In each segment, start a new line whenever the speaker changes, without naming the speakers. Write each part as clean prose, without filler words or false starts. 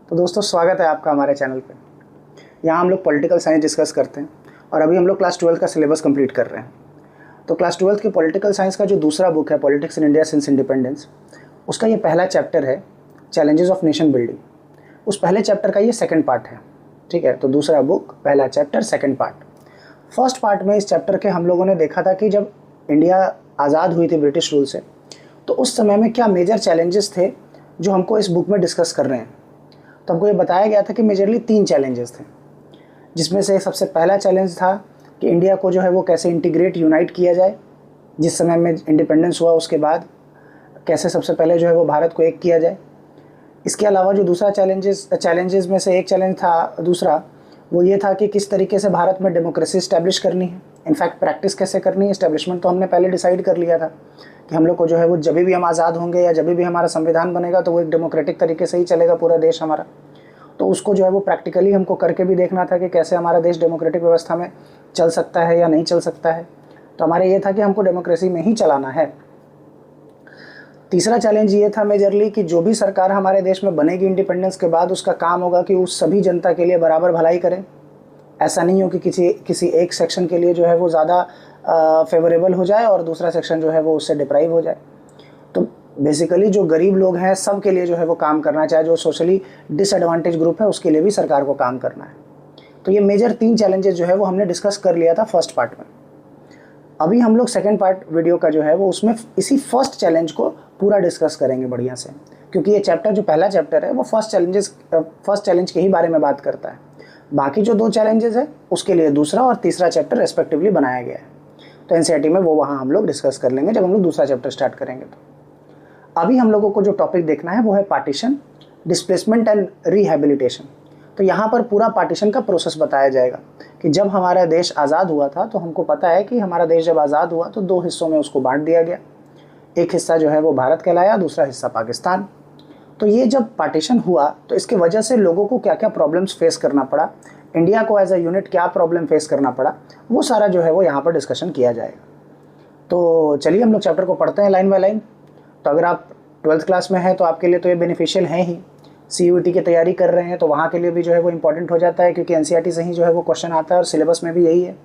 तो दोस्तों स्वागत है आपका हमारे चैनल पे। यहाँ हम लोग पॉलिटिकल साइंस डिस्कस करते हैं और अभी हम लोग क्लास 12 का सिलेबस कंप्लीट कर रहे हैं। तो क्लास 12 की पॉलिटिकल साइंस का जो दूसरा बुक है politics in India since independence, उसका ये पहला चैप्टर है चैलेंजेस ऑफ नेशन बिल्डिंग। उस पहले चैप्टर का ये सेकंड पार्ट है। ठीक है, तो दूसरा बुक पहला chapter second part. First part में इस चैप्टर के हम लोगों ने देखा था कि जब इंडिया आज़ाद हुई थी ब्रिटिश रूल से, तो उस समय में क्या मेजर चैलेंजेस थे जो हमको इस बुक में डिस्कस कर रहे हैं। तो हमको ये बताया गया था कि मेजरली 3 चैलेंजेस थे, जिसमें से सबसे पहला चैलेंज था कि इंडिया को जो है वो कैसे इंटीग्रेट यूनाइट किया जाए। जिस समय में इंडिपेंडेंस हुआ उसके बाद कैसे सबसे पहले जो है वो भारत को एक किया जाए। इसके अलावा जो दूसरा चैलेंजेस में से एक चैलेंज था दूसरा, वो ये था कि किस तरीके से भारत में डेमोक्रेसी इस्टेब्लिश करनी है, इनफैक्ट प्रैक्टिस कैसे करनी है। इस्टेब्लिशमेंट तो हमने पहले डिसाइड कर लिया था कि हम लोग को जो है वो जब भी हम आज़ाद होंगे या जब भी हमारा संविधान बनेगा तो वो एक डेमोक्रेटिक तरीके से ही चलेगा पूरा देश हमारा। तो उसको जो है वो प्रैक्टिकली हमको करके भी देखना था कि कैसे हमारा देश डेमोक्रेटिक व्यवस्था में चल सकता है या नहीं चल सकता है। तो हमारे ये था कि हमको डेमोक्रेसी में ही चलाना है। तीसरा चैलेंज ये था मेजरली कि जो भी सरकार हमारे देश में बनेगी इंडिपेंडेंस के बाद, उसका काम होगा कि उस सभी जनता के लिए बराबर भलाई करें। ऐसा नहीं हो कि किसी एक सेक्शन के लिए जो है वो ज़्यादा फेवरेबल हो जाए और दूसरा सेक्शन जो है वो उससे डिप्राइव हो जाए। तो बेसिकली जो गरीब लोग हैं सब के लिए जो है वो काम करना, चाहे जो सोशली डिसएडवांटेज ग्रुप है उसके लिए भी सरकार को काम करना है। तो ये मेजर 3 चैलेंजेस जो है वो हमने डिस्कस कर लिया था फर्स्ट पार्ट में। अभी हम लोग सेकंड पार्ट वीडियो का जो है वो उसमें इसी फर्स्ट चैलेंज को पूरा डिस्कस करेंगे बढ़िया से, क्योंकि ये चैप्टर जो पहला चैप्टर है वो फर्स्ट चैलेंज के ही बारे में बात करता है। बाकी जो 2 चैलेंजेस है उसके लिए दूसरा और तीसरा चैप्टर रेस्पेक्टिवली बनाया गया है। तो एनसीईआरटी में वो वहाँ हम लोग डिस्कस कर लेंगे जब हम लोग दूसरा चैप्टर स्टार्ट करेंगे। तो अभी हम लोगों को जो टॉपिक देखना है वो है पार्टीशन, डिस्प्लेसमेंट एंड रिहैबिलिटेशन। तो यहाँ पर पूरा पार्टीशन का प्रोसेस बताया जाएगा कि जब हमारा देश आज़ाद हुआ था तो हमको पता है कि हमारा देश जब आज़ाद हुआ तो 2 हिस्सों में उसको बांट दिया गया। एक हिस्सा जो है वो भारत कहलाया, दूसरा हिस्सा पाकिस्तान। तो ये जब पार्टीशन हुआ तो इसके वजह से लोगों को क्या क्या प्रॉब्लम्स फेस करना पड़ा, इंडिया को एज अ यूनिट क्या प्रॉब्लम फेस करना पड़ा, वो सारा जो है वो यहाँ पर डिस्कशन किया जाएगा। तो चलिए हम लोग चैप्टर को पढ़ते हैं लाइन बाय लाइन। तो अगर आप 12th क्लास में हैं तो आपके लिए तो ये बेनिफिशियल है ही। CUET की तैयारी कर रहे हैं तो वहाँ के लिए भी जो है वो इम्पॉर्टेंट हो जाता है, क्योंकि एनसीईआरटी से ही जो है वो क्वेश्चन आता है और सिलेबस में भी यही है।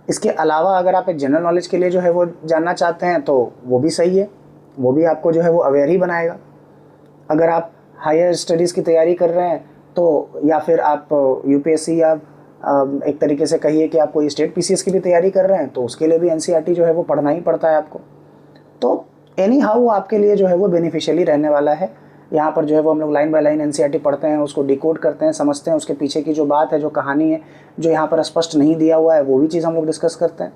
इसके अलावा अगर आप एक जनरल नॉलेज के लिए जो है वो जानना चाहते हैं तो वो भी सही है, वो भी आपको जो है वो अवेयर ही बनाएगा। अगर आप हायर स्टडीज़ की तैयारी कर रहे हैं तो, या फिर आप यूपीएससी या एक तरीके से कहिए कि आप कोई स्टेट पीसीएस की भी तैयारी कर रहे हैं तो उसके लिए भी एनसीईआरटी जो है वो पढ़ना ही पड़ता है आपको। तो एनी हाउ आपके लिए जो है वो बेनिफिशियली रहने वाला है। यहाँ पर जो है वो हम लोग लाइन बाय लाइन एनसीईआरटी पढ़ते हैं, उसको डिकोड करते हैं, समझते हैं, उसके पीछे की जो बात है, जो कहानी है, जो यहाँ पर स्पष्ट नहीं दिया हुआ है, वो भी चीज़ हम लोग डिस्कस करते हैं।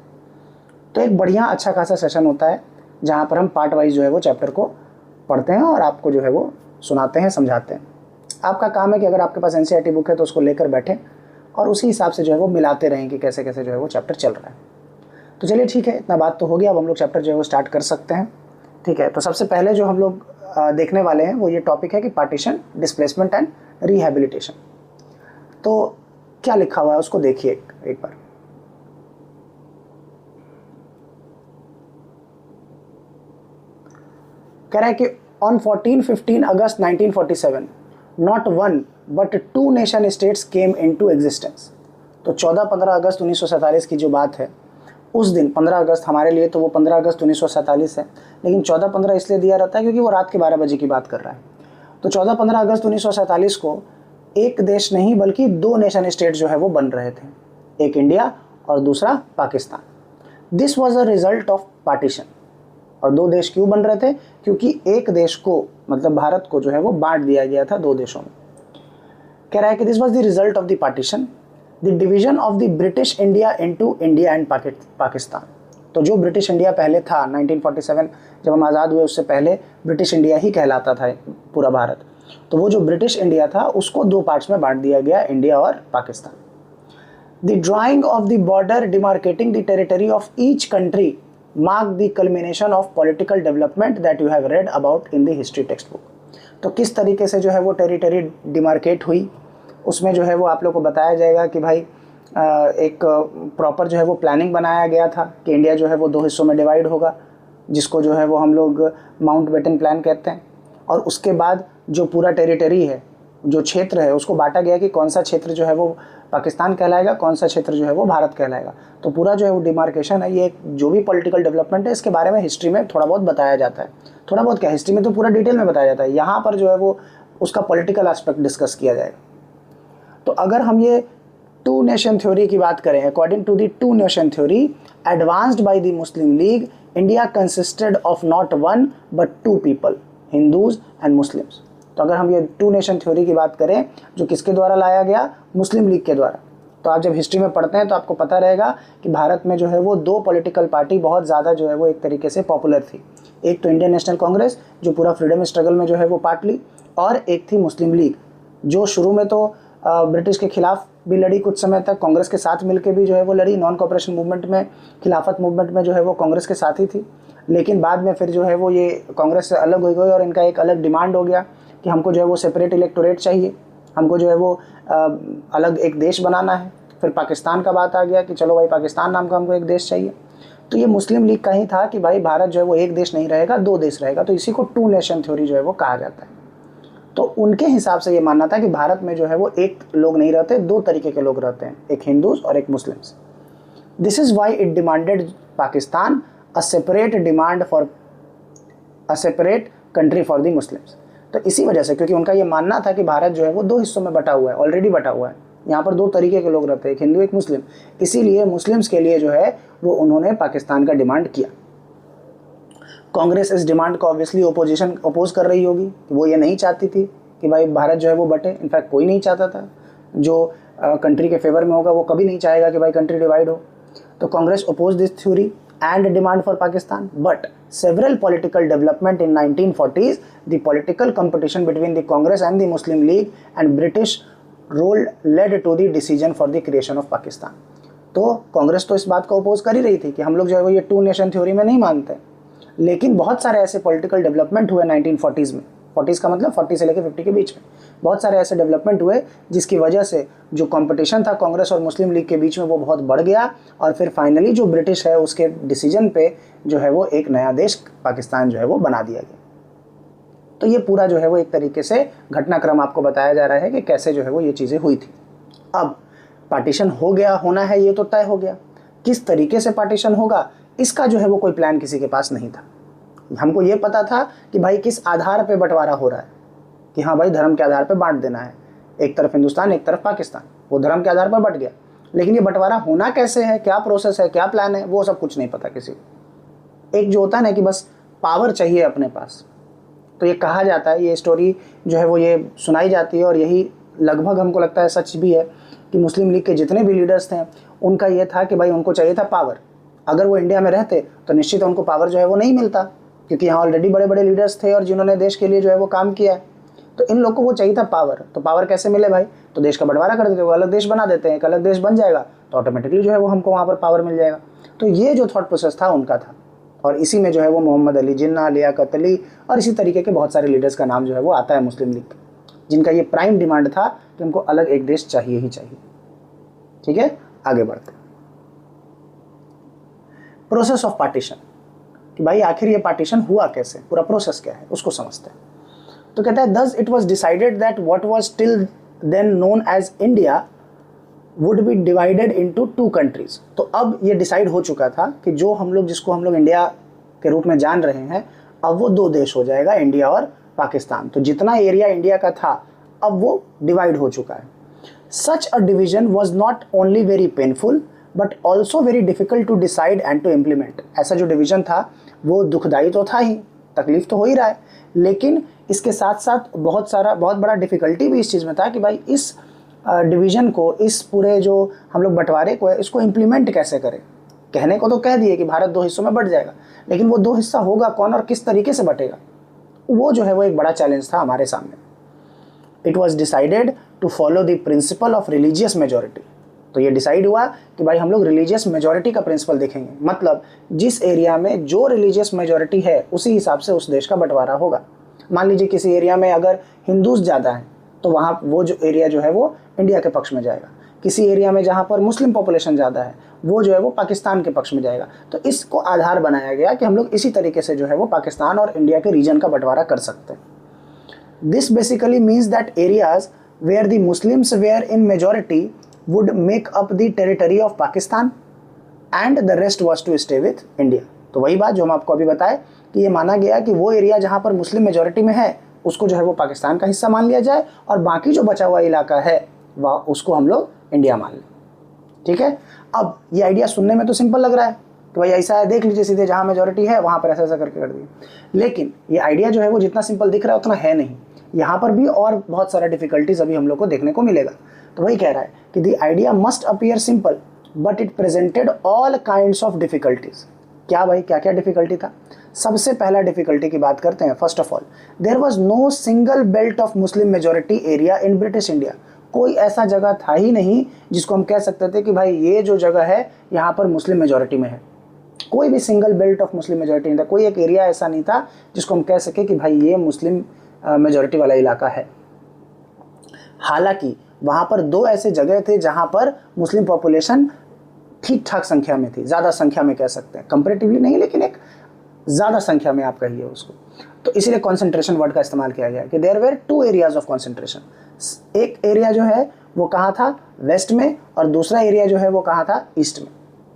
तो एक बढ़िया अच्छा खासा सेशन होता है जहाँ पर हम पार्ट वाइज जो है वो चैप्टर को पढ़ते हैं और आपको जो है वो सुनाते हैं, समझाते हैं। आपका काम है कि अगर आपके पास एनसीईआरटी बुक है तो उसको लेकर बैठें और उसी हिसाब से जो है वो मिलाते रहें कि कैसे कैसे जो है वो चैप्टर चल रहा है। तो चलिए ठीक है, इतना बात तो हो गया। अब हम लोग चैप्टर जो है वो स्टार्ट कर सकते हैं। ठीक है, तो सबसे पहले जो हम लोग देखने वाले हैं वो ये टॉपिक है कि पार्टीशन, डिस्प्लेसमेंट एंड रिहैबिलिटेशन। तो क्या लिखा हुआ है उसको देखिए एक बार। कह रहा है कि on 14-15 August 1947 not 1 but 2 nation states came into existence. तो 14-15 अगस्त 1947 की जो बात है, उस दिन 15 अगस्त हमारे लिए तो वो 15 अगस्त 1947 है, लेकिन 14-15 इसलिए दिया रहता है क्योंकि वो रात के 12 बजे की बात कर रहा है। तो 14-15 अगस्त 1947 को एक देश नहीं बल्कि 2 नेशन स्टेट जो है वो बन रहे थे, एक इंडिया और दूसरा Pakistan. This was a result of partition. और 2 देश क्यों बन रहे थे? क्योंकि एक देश को, मतलब भारत को जो है वो बांट दिया गया था 2 देशों में। कह रहा है कि this was the result of the partition, the division of the British India into India and Pakistan. तो जो ब्रिटिश इंडिया पहले था 1947 जब हम आज़ाद हुए, उससे पहले ब्रिटिश इंडिया ही कहलाता था पूरा भारत। तो वो जो ब्रिटिश इंडिया था उसको 2 पार्ट्स में बांट दिया गया, इंडिया और Pakistan. The drying of the border demarcating the territory of each country mark the culmination of political development that you have read about in the history text book. तो किस तरीके से जो है वो टेरिटरी डिमार्केट हुई, उसमें जो है वो आप लोग को बताया जाएगा कि भाई एक प्रॉपर जो है वो प्लानिंग बनाया गया था कि इंडिया जो है वो 2 हिस्सों में डिवाइड होगा, जिसको जो है वो हम लोग माउंटबेटन प्लान कहते हैं। और उसके बाद जो पूरा टेरिटरी है जो क्षेत्र है उसको बांटा गया कि कौन सा क्षेत्र जो है वो पाकिस्तान कहलाएगा, कौन सा क्षेत्र जो है वो भारत कहलाएगा। तो पूरा जो है वो डिमार्केशन है, ये जो भी पॉलिटिकल डेवलपमेंट है इसके बारे में हिस्ट्री में थोड़ा बहुत बताया जाता है। थोड़ा बहुत क्या, हिस्ट्री में तो पूरा डिटेल में बताया जाता है, यहाँ पर जो है वो उसका पॉलिटिकल एस्पेक्ट डिस्कस किया जाएगा। तो अगर हम ये टू नेशन थ्योरी की बात करें, according to the two nation theory advanced by the Muslim League, India consisted of not one but two people, Hindus and Muslims. तो अगर हम ये टू नेशन थ्योरी की बात करें जो किसके द्वारा लाया गया, मुस्लिम लीग के द्वारा, तो आप जब हिस्ट्री में पढ़ते हैं तो आपको पता रहेगा कि भारत में जो है वो दो पॉलिटिकल पार्टी बहुत ज़्यादा जो है वो एक तरीके से पॉपुलर थी। एक तो इंडियन नेशनल कांग्रेस जो पूरा फ्रीडम स्ट्रगल में जो है वो पार्ट ली, और एक थी मुस्लिम लीग जो शुरू में तो ब्रिटिश के खिलाफ भी लड़ी, कुछ समय तक कांग्रेस के साथ मिलकर भी जो है वो लड़ी, नॉन कॉपरेशन मूवमेंट में, खिलाफत मूवमेंट में जो है वो कांग्रेस के साथ ही थी। लेकिन बाद में फिर जो है वो ये कांग्रेस से अलग हो गई और इनका एक अलग डिमांड हो गया कि हमको जो है वो सेपरेट इलेक्टोरेट चाहिए, हमको जो है वो अलग एक देश बनाना है। फिर पाकिस्तान का बात आ गया कि चलो भाई पाकिस्तान नाम का हमको एक देश चाहिए। तो ये मुस्लिम लीग का ही था कि भाई भारत जो है वो एक देश नहीं रहेगा, दो देश रहेगा, तो इसी को टू नेशन थ्योरी जो है वो कहा जाता है। तो उनके हिसाब से ये मानना था कि भारत में जो है वो एक लोग नहीं रहते, दो तरीके के लोग रहते हैं, एक हिंदूज और एक Muslims. This is why it demanded Pakistan a separate demand for a separate country for the Muslims. तो इसी वजह से, क्योंकि उनका ये मानना था कि भारत जो है वो दो हिस्सों में बटा हुआ है, ऑलरेडी बटा हुआ है, यहाँ पर दो तरीके के लोग रहते हैं, एक हिंदू एक मुस्लिम, इसीलिए मुस्लिम्स के लिए जो है वो उन्होंने पाकिस्तान का डिमांड किया। कांग्रेस इस डिमांड को ऑब्वियसली ओपोजिशन अपोज कर रही होगी, वो ये नहीं चाहती थी कि भाई भारत जो है वो बटे, इनफैक्ट कोई नहीं चाहता था, जो कंट्री के फेवर में होगा वो कभी नहीं चाहेगा कि भाई कंट्री डिवाइड हो। तो Congress oppose this theory and demand for Pakistan, but several political development in 1940s, the political competition between the Congress and the Muslim League and British rule led to the decision for the creation of Pakistan। तो कांग्रेस तो इस बात को oppose कर ही रही थी कि हम लोग जो है वो ये टू नेशन थ्योरी में नहीं मानते, लेकिन बहुत सारे ऐसे पॉलिटिकल डेवलपमेंट हुए 1940s में, 40s का मतलब 40 से लेकर 50 के बीच में बहुत सारे ऐसे डेवलपमेंट हुए जिसकी वजह से जो कंपटीशन था कांग्रेस और मुस्लिम लीग के बीच में वो बहुत बढ़ गया, और फिर फाइनली जो ब्रिटिश है उसके डिसीजन पे जो है वो एक नया देश पाकिस्तान जो है वो बना दिया गया। तो ये पूरा जो है वो एक तरीके से घटनाक्रम आपको बताया जा रहा है कि कैसे जो है वो ये चीज़ें हुई थी। अब पार्टीशन हो गया, होना है, ये तो तय हो गया, किस तरीके से पार्टीशन होगा इसका जो है वो कोई प्लान किसी के पास नहीं था। हमको ये पता था कि भाई किस आधार पे बंटवारा हो रहा है, कि हाँ भाई धर्म के आधार पे बांट देना है, एक तरफ हिंदुस्तान एक तरफ पाकिस्तान, वो धर्म के आधार पर बंट गया, लेकिन ये बंटवारा होना कैसे है, क्या प्रोसेस है, क्या प्लान है, वो सब कुछ नहीं पता किसी को। एक जो होता है ना कि बस पावर चाहिए अपने पास, तो ये कहा जाता है, ये स्टोरी जो है वो ये सुनाई जाती है, और यही लगभग हमको लगता है सच भी है कि मुस्लिम लीग के जितने भी लीडर्स थे उनका ये था कि भाई उनको चाहिए था पावर। अगर वो इंडिया में रहते तो निश्चित उनको पावर जो है वो नहीं मिलता, क्योंकि यहाँ ऑलरेडी बड़े बड़े लीडर्स थे और जिन्होंने देश के लिए जो है वो काम किया है, तो इन लोगों को वो चाहिए था पावर। तो पावर कैसे मिले भाई, तो देश का बंटवारा कर देते, वो अलग देश बना देते हैं, एक अलग देश बन जाएगा तो ऑटोमेटिकली जो है वो हमको वहाँ पर पावर मिल जाएगा। तो ये जो थॉट प्रोसेस था उनका था, और इसी में जो है वो मोहम्मद अली जिन्ना, लियाकत अली और इसी तरीके के बहुत सारे लीडर्स का नाम जो है वो आता है मुस्लिम लीग, जिनका ये प्राइम डिमांड था कि उनको अलग एक देश चाहिए ही चाहिए। ठीक है, आगे बढ़ते हैं। प्रोसेस ऑफ पार्टीशन, कि भाई आखिर ये पार्टीशन हुआ कैसे, पूरा प्रोसेस क्या है उसको समझते हैं। तो कहता है thus it was decided that what was till then known as India would be divided into two countries. तो अब ये डिसाइड हो चुका था कि जो हम लोग जिसको हम लोग इंडिया के रूप में जान रहे हैं अब वो दो देश हो जाएगा, इंडिया और पाकिस्तान। तो जितना एरिया इंडिया का था अब वो डिवाइड हो चुका है। Such a division was not only very painful but also very difficult to decide and to implement. ऐसा जो डिवीजन था वो दुखदाई तो था ही, तकलीफ तो हो ही रहा है, लेकिन इसके साथ साथ बहुत बड़ा डिफिकल्टी भी इस चीज़ में था कि भाई इस डिवीज़न को, इस पूरे जो हम लोग बंटवारे को है इसको इम्प्लीमेंट कैसे करें। कहने को तो कह दिए कि भारत दो हिस्सों में बंट जाएगा, लेकिन वो दो हिस्सा होगा कौन और किस तरीके से बटेगा, वो जो है वो एक बड़ा चैलेंज था हमारे सामने। It was decided to follow the principle of religious majority. तो ये डिसाइड हुआ कि भाई हम लोग रिलीजियस मेजॉरिटी का प्रिंसिपल देखेंगे, मतलब जिस एरिया में जो रिलीजियस मेजॉरिटी है उसी हिसाब से उस देश का बंटवारा होगा। मान लीजिए किसी एरिया में अगर हिंदूज ज़्यादा हैं तो वहाँ वो जो एरिया जो है वो इंडिया के पक्ष में जाएगा, किसी एरिया में जहाँ पर मुस्लिम पॉपुलेशन ज़्यादा है वो जो है वो पाकिस्तान के पक्ष में जाएगा। तो इसको आधार बनाया गया कि हम लोग इसी तरीके से जो है वो पाकिस्तान और इंडिया के रीजन का बंटवारा कर सकते हैं। This basically means that areas where the Muslims were in majority would make up the territory of Pakistan and the rest was to stay with India. तो वही बात जो हम आपको अभी बताए कि ये माना गया कि वो एरिया जहाँ पर मुस्लिम मेजॉरिटी में है उसको जो है वो पाकिस्तान का हिस्सा मान लिया जाए और बाकी जो बचा हुआ इलाका है वह उसको हम लोग इंडिया मान लें। ठीक है, अब ये आइडिया सुनने में तो सिंपल लग रहा है कि भाई ऐसा है, देख लीजिए सीधे जहाँ मेजॉरिटी है वहाँ पर ऐसा ऐसा करके कर दिए, लेकिन ये आइडिया जो है वो जितना सिंपल दिख रहा है उतना है नहीं। यहाँ पर भी और बहुत सारा डिफिकल्टीज अभी हम लोग को देखने को मिलेगा। तो वही कह रहा है कि the idea must appear simple but it presented all kinds of difficulties. क्या भाई, क्या क्या डिफिकल्टी था? सबसे पहला डिफिकल्टी की बात करते हैं। First of all, there was no single belt of Muslim majority area in British India. कोई ऐसा जगह था ही नहीं जिसको हम कह सकते थे कि भाई ये जो जगह है यहाँ पर मुस्लिम मेजॉरिटी में है। कोई भी single belt of Muslim majority नहीं था, कोई एक एरिया ऐसा नहीं था जिसको हम कह सके कि भाई ये मुस्लिम मेजॉरिटी वाला इलाका है। हालांकि वहाँ पर दो ऐसे जगह थे जहाँ पर मुस्लिम पॉपुलेशन ठीक ठाक संख्या में थी, ज़्यादा संख्या में कह सकते हैं, कंपैरेटिवली नहीं लेकिन एक ज़्यादा संख्या में आप कहिए उसको। तो इसीलिए कॉन्सेंट्रेशन वर्ड का इस्तेमाल किया गया कि there were two areas of concentration. एक एरिया जो है वो कहाँ था? वेस्ट में, और दूसरा एरिया जो है वो कहाँ था? ईस्ट में।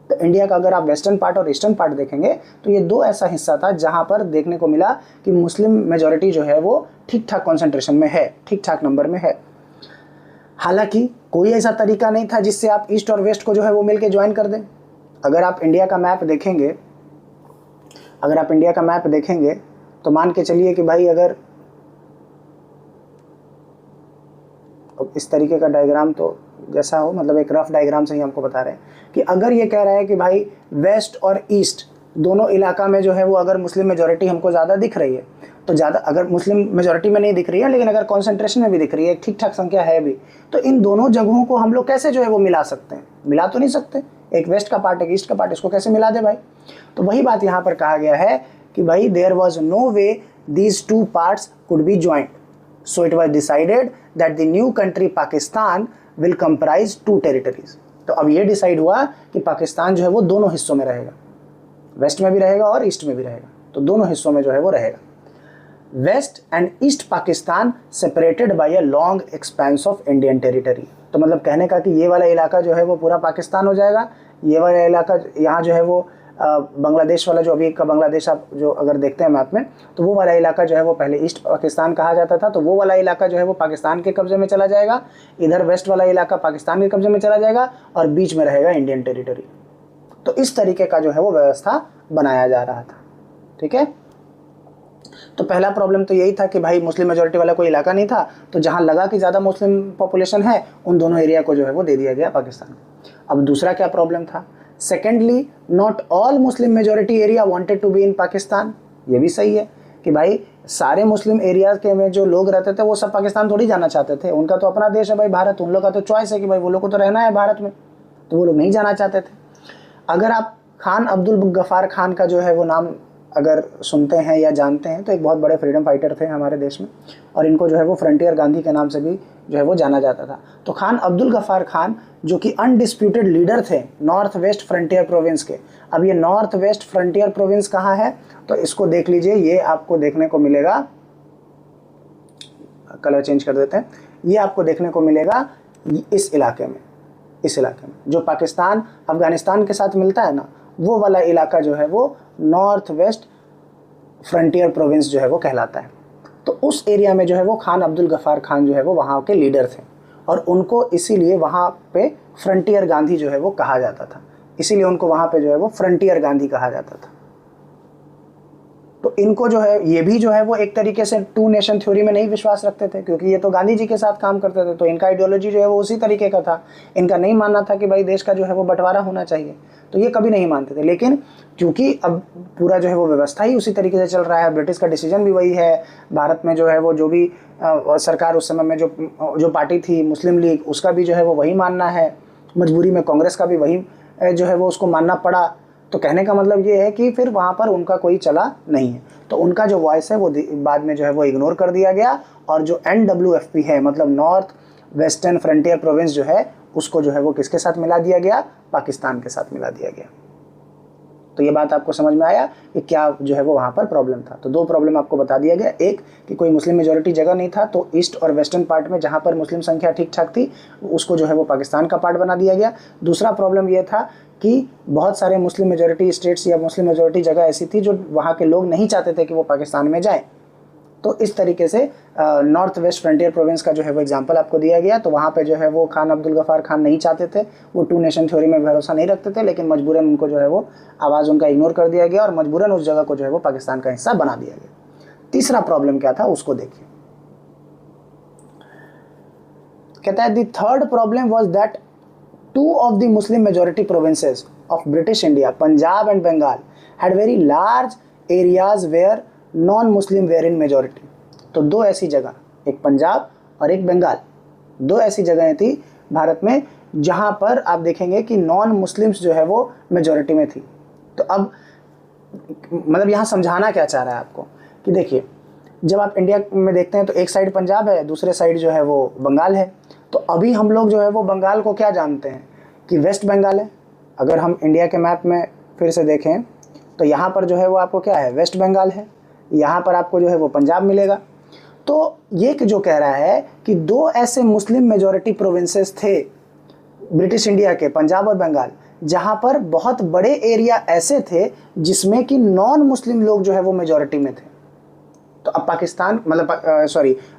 तो इंडिया का अगर आप वेस्टर्न पार्ट और ईस्टर्न पार्ट देखेंगे तो ये दो ऐसा हिस्सा था जहाँ पर देखने को मिला कि मुस्लिम मेजॉरिटी जो है वो ठीक ठाक कॉन्सेंट्रेशन में है, ठीक ठाक नंबर में है। हालांकि कोई ऐसा तरीका नहीं था जिससे आप ईस्ट और वेस्ट को जो है वो मिलके ज्वाइन कर दें। अगर आप इंडिया का मैप देखेंगे, तो मान के चलिए कि भाई अगर इस तरीके का डायग्राम, तो जैसा हो, मतलब एक रफ डायग्राम से ही हमको बता रहे हैं कि अगर ये कह रहा है कि भाई वेस्ट और ईस्ट दोनों इलाका में जो है वो अगर मुस्लिम मेजॉरिटी हमको ज़्यादा दिख रही है, तो ज़्यादा अगर मुस्लिम मेजॉरिटी में नहीं दिख रही है लेकिन अगर कॉन्सेंट्रेशन में भी दिख रही है, ठीक ठाक संख्या है भी, तो इन दोनों जगहों को हम लोग कैसे जो है वो मिला सकते हैं? मिला तो नहीं सकते, एक वेस्ट का पार्ट एक ईस्ट का पार्ट, इसको कैसे मिला दे भाई? तो वही बात यहाँ पर कहा गया है कि भाई there was no way these two parts could be joint, so it was decided that the new country Pakistan will comprise two territories. तो अब ये डिसाइड हुआ कि पाकिस्तान जो है वो दोनों हिस्सों में रहेगा, वेस्ट में भी रहेगा और ईस्ट में भी रहेगा, तो दोनों हिस्सों में जो है वो रहेगा। West and East Pakistan separated by a long expanse of Indian territory. तो मतलब कहने का कि ये वाला इलाका जो है वो पूरा पाकिस्तान हो जाएगा, ये वाला इलाका यहाँ जो है वो बांग्लादेश वाला, जो अभी का बांग्लादेश आप जो अगर देखते हैं मैप में, तो वो वाला इलाका जो है वो पहले ईस्ट पाकिस्तान कहा जाता था, तो वो वाला इलाका जो है वो पाकिस्तान के कब्जे में चला जाएगा, इधर वेस्ट वाला इलाका पाकिस्तान के कब्जे में चला जाएगा और बीच में रहेगा इंडियन टेरिटरी। तो इस तरीके का जो है वो व्यवस्था बनाया जा रहा था। ठीक है, तो पहला प्रॉब्लम तो यही था कि भाई मुस्लिम मेजॉरिटी वाला कोई इलाका नहीं था, तो जहाँ लगा कि ज़्यादा मुस्लिम पॉपुलेशन है उन दोनों एरिया को जो है वो दे दिया गया पाकिस्तान। अब दूसरा क्या प्रॉब्लम था? Secondly, not all Muslim majority area wanted to be in Pakistan. ये भी सही है कि भाई सारे मुस्लिम एरिया के में जो लोग रहते थे वो सब पाकिस्तान थोड़ी जाना चाहते थे, उनका तो अपना देश है भाई भारत, उन लोग का तो चॉइस है कि भाई वो लोग को तो रहना है भारत में, तो वो लोग नहीं जाना चाहते थे। अगर आप खान अब्दुल गफ्फार खान का जो है वो नाम अगर सुनते हैं या जानते हैं, तो एक बहुत बड़े फ्रीडम फाइटर थे हमारे देश में, और इनको जो है वो फ्रंटियर गांधी के नाम से भी जो है वो जाना जाता था। तो खान अब्दुल गफ्फार खान जो कि अनडिस्प्यूटेड लीडर थे नॉर्थ वेस्ट फ्रंटियर प्रोविंस के। अब ये नॉर्थ वेस्ट फ्रंटियर प्रोविंस कहाँ है? तो इसको देख लीजिए, ये आपको देखने को मिलेगा, कलर चेंज कर देते हैं, ये आपको देखने को मिलेगा इस इलाके में, इस इलाके में जो पाकिस्तान अफगानिस्तान के साथ मिलता है ना, वो वाला इलाका जो है वो नॉर्थ वेस्ट फ्रंटियर प्रोविंस जो है वो कहलाता है। तो उस एरिया में जो है वो खान अब्दुल गफ्फार खान जो है वो वहाँ के लीडर थे, और उनको इसीलिए वहाँ पे फ्रंटियर गांधी जो है वो कहा जाता था, इसीलिए उनको वहाँ पे जो है वो फ्रंटियर गांधी कहा जाता था। तो इनको जो है ये भी जो है वो एक तरीके से टू नेशन थ्योरी में नहीं विश्वास रखते थे, क्योंकि ये तो गांधी जी के साथ काम करते थे, तो इनका आइडियोलॉजी जो है वो उसी तरीके का था। इनका नहीं मानना था कि भाई देश का जो है वो बंटवारा होना चाहिए, तो ये कभी नहीं मानते थे। लेकिन क्योंकि अब पूरा जो है वो व्यवस्था ही उसी तरीके से चल रहा है, ब्रिटिश का डिसीजन भी वही है, भारत में जो है वो जो भी सरकार उस समय में जो पार्टी थी मुस्लिम लीग, उसका भी जो है वो वही मानना है, मजबूरी में कांग्रेस का भी वही जो है वो उसको मानना पड़ा। तो कहने का मतलब ये है कि फिर वहाँ पर उनका कोई चला नहीं है, तो उनका जो वॉइस है वो बाद में जो है वो इग्नोर कर दिया गया, और जो NWFP है मतलब नॉर्थ वेस्टर्न फ्रंटियर प्रोविंस जो है उसको जो है वो किसके साथ मिला दिया गया? पाकिस्तान के साथ मिला दिया गया। तो ये बात आपको समझ में आया कि क्या जो है वो वहाँ पर प्रॉब्लम था। तो दो प्रॉब्लम आपको बता दिया गया, एक कि कोई मुस्लिम मेजॉरिटी जगह नहीं था, तो ईस्ट और वेस्टर्न पार्ट में जहाँ पर मुस्लिम संख्या ठीक ठाक थी उसको जो है वो पाकिस्तान का पार्ट बना दिया गया। दूसरा प्रॉब्लम ये था कि बहुत सारे मुस्लिम मेजॉरिटी स्टेट्स या मुस्लिम मेजॉरिटी जगह ऐसी थी जो वहाँ के लोग नहीं चाहते थे कि वो पाकिस्तान में जाएँ। तो इस तरीके से नॉर्थ वेस्ट फ्रंटियर प्रोविंस का जो है वो एग्जांपल आपको दिया गया। तो वहाँ पे जो है वो खान अब्दुल गफ़ार खान नहीं चाहते थे, वो टू नेशन थ्योरी में भरोसा नहीं रखते थे, लेकिन मजबूरन उनको जो है वो आवाज़ उनका इग्नोर कर दिया गया और मजबूरन उस जगह को जो है वो पाकिस्तान का हिस्सा बना दिया गया। तीसरा प्रॉब्लम क्या था उसको देखिए, कहता है the third problem was that two of the Muslim majority provinces of British India, Punjab and Bengal, had very large areas where non Muslim were in majority. तो दो ऐसी जगह, एक पंजाब और एक बंगाल, दो ऐसी जगहें थी भारत में जहां पर आप देखेंगे कि नॉन मुस्लिम्स जो है वो मेजॉरिटी में थी। तो अब मतलब यहाँ समझाना क्या चाह रहा है आपको कि देखिए, जब आप इंडिया में देखते हैं तो एक साइड पंजाब है, दूसरे साइड जो है वो बंगाल है। तो अभी हम लोग जो है वो बंगाल को क्या जानते हैं कि वेस्ट बंगाल है। अगर हम इंडिया के मैप में फिर से देखें तो यहाँ पर जो है वो आपको क्या है, वेस्ट बंगाल है, यहाँ पर आपको जो है वो पंजाब मिलेगा। तो ये जो कह रहा है कि दो ऐसे मुस्लिम मेजॉरिटी प्रोविंसेस थे ब्रिटिश इंडिया के, पंजाब और बंगाल, जहाँ पर बहुत बड़े एरिया ऐसे थे जिसमें कि नॉन मुस्लिम लोग जो है वो मेजॉरिटी में थे। तो अब पाकिस्तान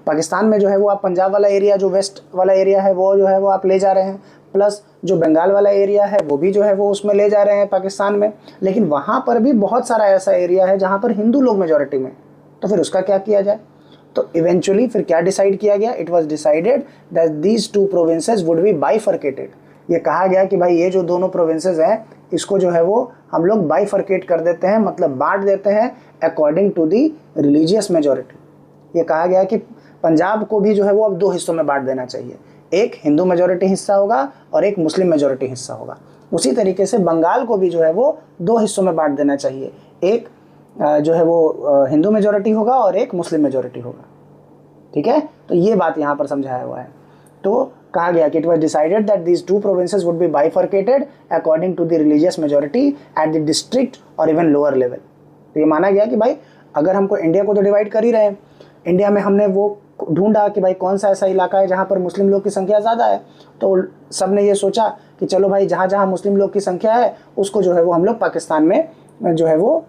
पाकिस्तान में जो है वो आप पंजाब वाला एरिया, जो वेस्ट वाला एरिया है वो जो है वो आप ले जा रहे हैं, प्लस जो बंगाल वाला एरिया है वो भी जो है वो उसमें ले जा रहे हैं पाकिस्तान में। लेकिन वहाँ पर भी बहुत सारा ऐसा एरिया है जहाँ पर हिंदू लोग मेजॉरिटी में, तो फिर उसका क्या किया जाए। तो इवेंचुअली फिर क्या डिसाइड किया गया, it was decided that these two provinces would be bifurcated. ये कहा गया कि भाई ये जो दोनों प्रोविंसेस हैं इसको जो है वो हम लोग बाइफर्केट कर देते हैं, मतलब बांट देते हैं according to the religious majority. ये कहा गया कि पंजाब को भी जो है वो अब दो हिस्सों में बांट देना चाहिए, एक हिंदू मेजॉरिटी हिस्सा होगा और एक मुस्लिम मेजॉरिटी हिस्सा होगा। उसी तरीके से बंगाल को भी जो है वो दो हिस्सों में बांट देना चाहिए, एक जो है वो हिंदू मेजॉरिटी होगा और एक मुस्लिम मेजॉरिटी होगा। ठीक है, तो ये बात यहाँ पर समझाया हुआ है। तो कहा गया कि it was decided that these two provinces would be bifurcated according to the religious majority at the district और इवन लोअर लेवल। तो ये माना गया कि भाई अगर हमको इंडिया को तो डिवाइड कर ही रहे हैं, इंडिया में हमने वो ढूंढा कि भाई कौन सा ऐसा इलाका है जहाँ पर मुस्लिम लोग की संख्या ज़्यादा है, तो सब ने ये सोचा कि चलो भाई जहाँ जहाँ मुस्लिम लोग की संख्या है उसको जो है वो हम लोग पाकिस्तान में जो है वो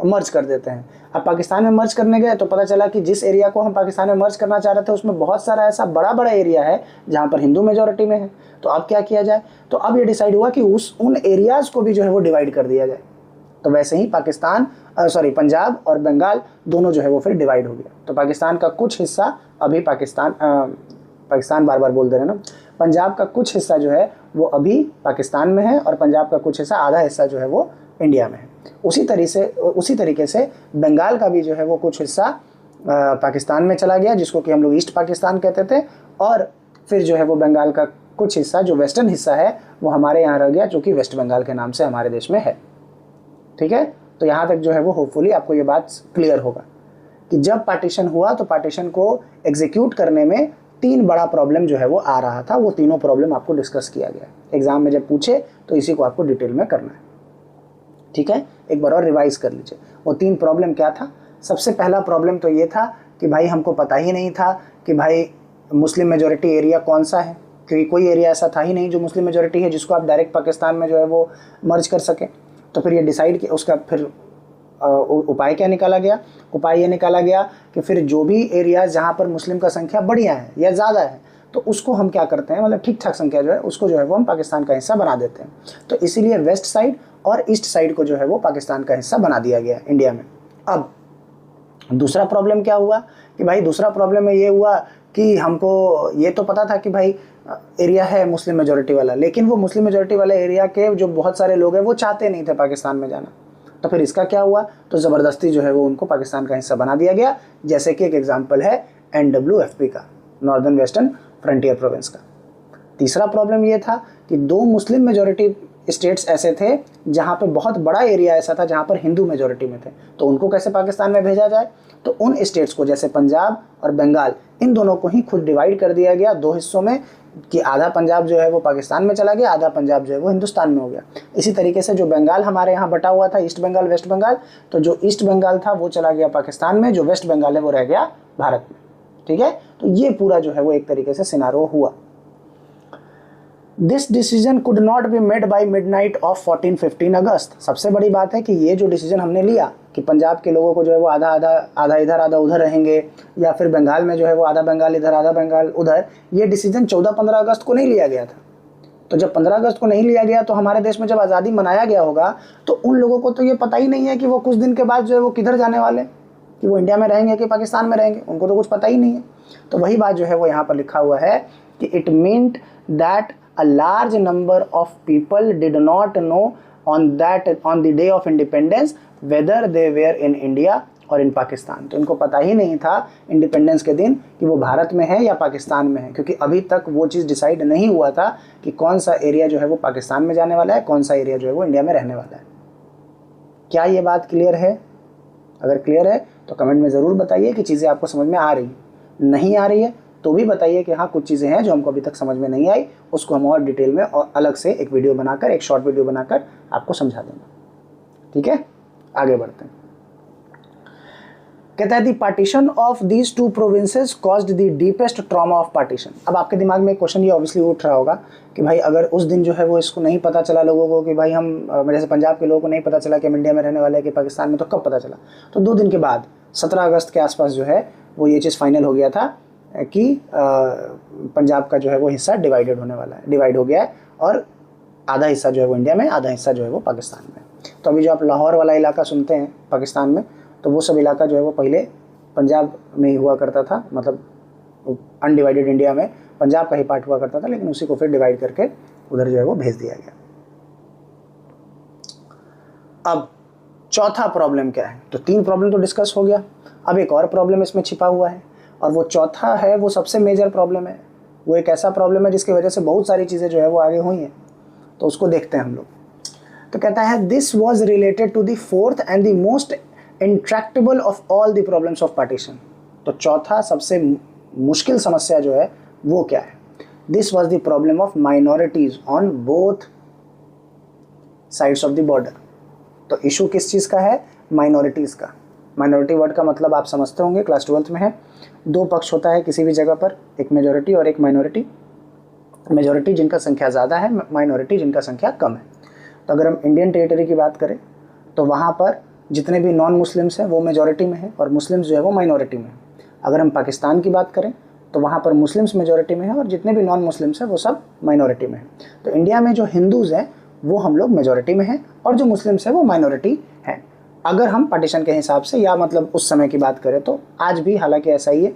मर्ज कर देते हैं। अब पाकिस्तान में मर्ज करने गए तो पता चला कि जिस एरिया को हम पाकिस्तान में मर्ज करना चाह रहे थे उसमें बहुत सारा ऐसा बड़ा बड़ा एरिया है जहाँ पर हिंदू मेजॉरिटी में है। तो अब क्या किया जाए, तो अब ये डिसाइड हुआ कि उन एरियाज़ को भी जो है वो डिवाइड कर दिया जाए। तो वैसे ही पंजाब और बंगाल दोनों जो है वो फिर डिवाइड हो गया। तो पाकिस्तान का कुछ हिस्सा अभी पाकिस्तान बार बार बोल दे रहे ना, पंजाब का कुछ हिस्सा जो है वो अभी पाकिस्तान में है और पंजाब का कुछ हिस्सा, आधा हिस्सा जो है वो इंडिया में है। उसी तरीके से बंगाल का भी जो है वो कुछ हिस्सा पाकिस्तान में चला गया, जिसको कि हम लोग ईस्ट पाकिस्तान कहते थे, और फिर जो है वो बंगाल का कुछ हिस्सा जो वेस्टर्न हिस्सा है वो हमारे यहाँ रह गया, जो कि वेस्ट बंगाल के नाम से हमारे देश में है। ठीक है, तो यहाँ तक जो है वो होपफुली आपको ये बात क्लियर होगा कि जब पार्टीशन हुआ तो पार्टीशन को एग्जीक्यूट करने में तीन बड़ा प्रॉब्लम जो है वो आ रहा था। वो तीनों प्रॉब्लम आपको डिस्कस किया गया एग्जाम में, जब पूछे तो इसी को आपको डिटेल में करना है। ठीक है, एक बार और रिवाइज कर लीजिए वो तीन प्रॉब्लम क्या था। सबसे पहला प्रॉब्लम तो ये था कि भाई हमको पता ही नहीं था कि भाई मुस्लिम मेजॉरिटी एरिया कौन सा है, क्योंकि कोई एरिया ऐसा था ही नहीं जो मुस्लिम मेजॉरिटी है जिसको आप डायरेक्ट पाकिस्तान में जो है वो मर्ज कर सकें। तो फिर ये डिसाइड किया, उसका फिर उपाय क्या निकाला गया, उपाय ये निकाला गया कि फिर जो भी एरियाज जहाँ पर मुस्लिम का संख्या बढ़िया है या ज़्यादा है तो उसको हम क्या करते हैं, मतलब ठीक ठाक संख्या जो है उसको जो है वो हम पाकिस्तान का हिस्सा बना देते हैं। तो इसीलिए वेस्ट साइड और ईस्ट साइड को जो है वो पाकिस्तान का हिस्सा बना दिया गया इंडिया में। अब दूसरा प्रॉब्लम क्या हुआ कि भाई दूसरा प्रॉब्लम में ये हुआ कि हमको ये तो पता था कि भाई एरिया है मुस्लिम मेजॉरिटी वाला, लेकिन वो मुस्लिम मेजॉरिटी वाले एरिया के जो बहुत सारे लोग हैं वो चाहते नहीं थे पाकिस्तान में जाना। तो फिर इसका क्या हुआ, तो ज़बरदस्ती जो है वो उनको पाकिस्तान का हिस्सा बना दिया गया। जैसे कि एक एग्जांपल है NWFP का, नॉर्दर्न वेस्टर्न फ्रंटियर प्रोविंस का। तीसरा प्रॉब्लम ये था कि दो मुस्लिम मेजॉरिटी स्टेट्स ऐसे थे जहाँ पे बहुत बड़ा एरिया ऐसा था जहाँ पर हिंदू मेजॉरिटी में थे, तो उनको कैसे पाकिस्तान में भेजा जाए। तो उन स्टेट्स को, जैसे पंजाब और बंगाल, इन दोनों को ही खुद डिवाइड कर दिया गया दो हिस्सों में। कि आधा पंजाब जो है वो पाकिस्तान में चला गया, आधा पंजाब जो है वो हिंदुस्तान में हो गया। इसी तरीके से जो बंगाल हमारे यहाँ बटा हुआ था, ईस्ट बंगाल वेस्ट बंगाल, तो जो ईस्ट बंगाल था वो चला गया पाकिस्तान में, जो वेस्ट बंगाल है वो रह गया भारत में। ठीक है, तो ये पूरा जो है वो एक तरीके से सिनारो हुआ। This decision could not be made by midnight of 14-15 अगस्त। सबसे बड़ी बात है कि ये जो डिसीजन हमने लिया कि पंजाब के लोगों को जो है वो आधा इधर आधा उधर रहेंगे, या फिर बंगाल में जो है वो आधा बंगाल इधर आधा बंगाल उधर, ये डिसीजन 14-15 अगस्त को नहीं लिया गया था। तो जब 15 अगस्त को नहीं लिया गया तो हमारे देश में जब आज़ादी मनाया गया होगा तो उन लोगों को तो ये पता ही नहीं है कि वो कुछ दिन के बाद जो है वो किधर जाने वाले, कि वो इंडिया में रहेंगे कि पाकिस्तान में रहेंगे, उनको तो कुछ पता ही नहीं है। तो वही बात जो है वो यहाँ पर लिखा हुआ है कि it meant that a large number of people did not know on the day of independence whether they were in India और in पाकिस्तान। तो इनको पता ही नहीं था इंडिपेंडेंस के दिन कि वो भारत में है या पाकिस्तान में है, क्योंकि अभी तक वो चीज़ डिसाइड नहीं हुआ था कि कौन सा एरिया जो है वो पाकिस्तान में जाने वाला है, कौन सा एरिया जो है वो इंडिया में रहने वाला है। क्या ये बात क्लियर है? अगर क्लियर है तो कमेंट में ज़रूर बताइए कि चीज़ें आपको समझ में आ रही है। नहीं आ रही है तो भी बताइए कि हाँ कुछ चीज़ें हैं जो हमको अभी तक समझ में नहीं आई, उसको हम और डिटेल में और अलग से एक वीडियो बनाकर, एक शॉर्ट वीडियो बनाकर आपको समझा देंगे। ठीक है, आगे बढ़ते हैं। कहता है the partition of these two provinces caused the deepest trauma of partition. अब आपके दिमाग में एक क्वेश्चन ये ऑब्वियसली उठ रहा होगा कि भाई अगर उस दिन जो है वो इसको नहीं पता चला लोगों को कि भाई हम, जैसे पंजाब के लोगों को नहीं पता चला कि हम इंडिया में रहने वाले हैं कि पाकिस्तान में, तो कब पता चला? तो 2 दिन के बाद 17 अगस्त के आसपास जो है वो ये चीज़ फाइनल हो गया था कि पंजाब का जो है वो हिस्सा डिवाइडेड होने वाला है, डिवाइड हो गया है, और आधा हिस्सा जो है वो इंडिया में, आधा हिस्सा जो है वो पाकिस्तान में। तो अभी जो आप लाहौर वाला इलाका सुनते हैं पाकिस्तान में, तो वो सब इलाका जो है वो पहले पंजाब में ही हुआ करता था, मतलब अनडिवाइडेड इंडिया में पंजाब का ही पार्ट हुआ करता था, लेकिन उसी को फिर डिवाइड करके उधर जो है वो भेज दिया गया। अब चौथा प्रॉब्लम क्या है? तो 3 प्रॉब्लम तो डिस्कस हो गया, अब एक और प्रॉब्लम इसमें छिपा हुआ है, और वो चौथा है वो सबसे मेजर प्रॉब्लम है। वो एक ऐसा प्रॉब्लम है जिसकी वजह से बहुत सारी चीज़ें जो है वो आगे हुई हैं, तो उसको देखते हैं हम लोग। तो कहता है this was related to the 4th and the most intractable of all the problems of partition. तो चौथा सबसे मुश्किल समस्या जो है वो क्या है? This was the problem of minorities on both sides of the border. तो इशू किस चीज़ का है? माइनॉरिटीज़ का। माइनॉरिटी वर्ड का मतलब आप समझते होंगे, क्लास 12th में है। 2 पक्ष होता है किसी भी जगह पर, एक मेजॉरिटी और एक माइनॉरिटी। मेजॉरिटी जिनका संख्या ज़्यादा है, माइनॉरिटी जिनका संख्या कम है। तो अगर हम इंडियन टेरिटरी की बात करें तो वहाँ पर जितने भी नॉन मुस्लिम्स हैं वो मेजॉरिटी में है और मुस्लिम्स जो है वो माइनॉरिटी में है। अगर हम पाकिस्तान की बात करें तो वहाँ पर मुस्लिम्स मेजॉरिटी में है और जितने भी नॉन मुस्लिम्स हैं वो सब माइनॉरिटी में है। तो इंडिया में जो हिंदूज़ हैं वो हम लोग मेजॉरिटी में हैं और जो मुस्लिम्स हैं वो माइनॉरिटी हैं, अगर हम पार्टीशन के हिसाब से, या मतलब उस समय की बात करें तो। आज भी हालांकि ऐसा ही है,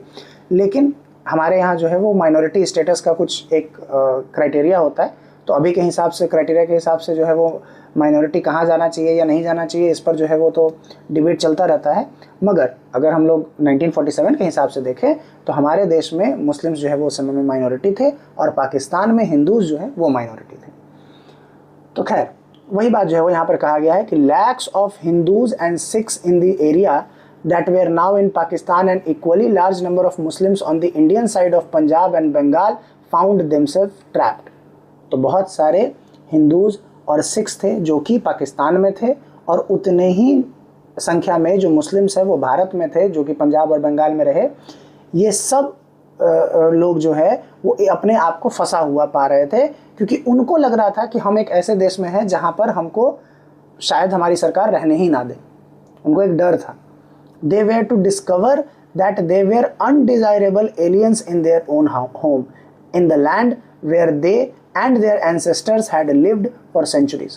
लेकिन हमारे यहाँ जो है वो माइनॉरिटी स्टेटस का कुछ एक क्राइटेरिया होता है। तो अभी के हिसाब से, क्राइटेरिया के हिसाब से जो है वो माइनॉरिटी कहाँ जाना चाहिए या नहीं जाना चाहिए, इस पर जो है वो तो डिबेट चलता रहता है। मगर अगर हम लोग 1947 के हिसाब से देखें तो हमारे देश में मुस्लिम्स जो है वो उस समय में माइनॉरिटी थे और पाकिस्तान में हिंदूज जो है वो माइनॉरिटी थे। तो खैर वही बात जो है वो यहाँ पर कहा गया है कि lakhs of Hindus and Sikhs in the area that were now in Pakistan and equally large number of Muslims on the Indian side of Punjab and Bengal found themselves trapped। तो बहुत सारे हिंदूज और सिख्स थे जो कि पाकिस्तान में थे और उतने ही संख्या में जो मुस्लिम्स हैं वो भारत में थे, जो कि पंजाब और बंगाल में रहे। ये सब लोग जो है वो अपने आप को फंसा हुआ पा रहे थे, क्योंकि उनको लग रहा था कि हम एक ऐसे देश में हैं जहाँ पर हमको शायद हमारी सरकार रहने ही ना दे। उनको एक डर था। They were to discover that they were undesirable aliens in their own home, in the land where they and their ancestors had lived for centuries।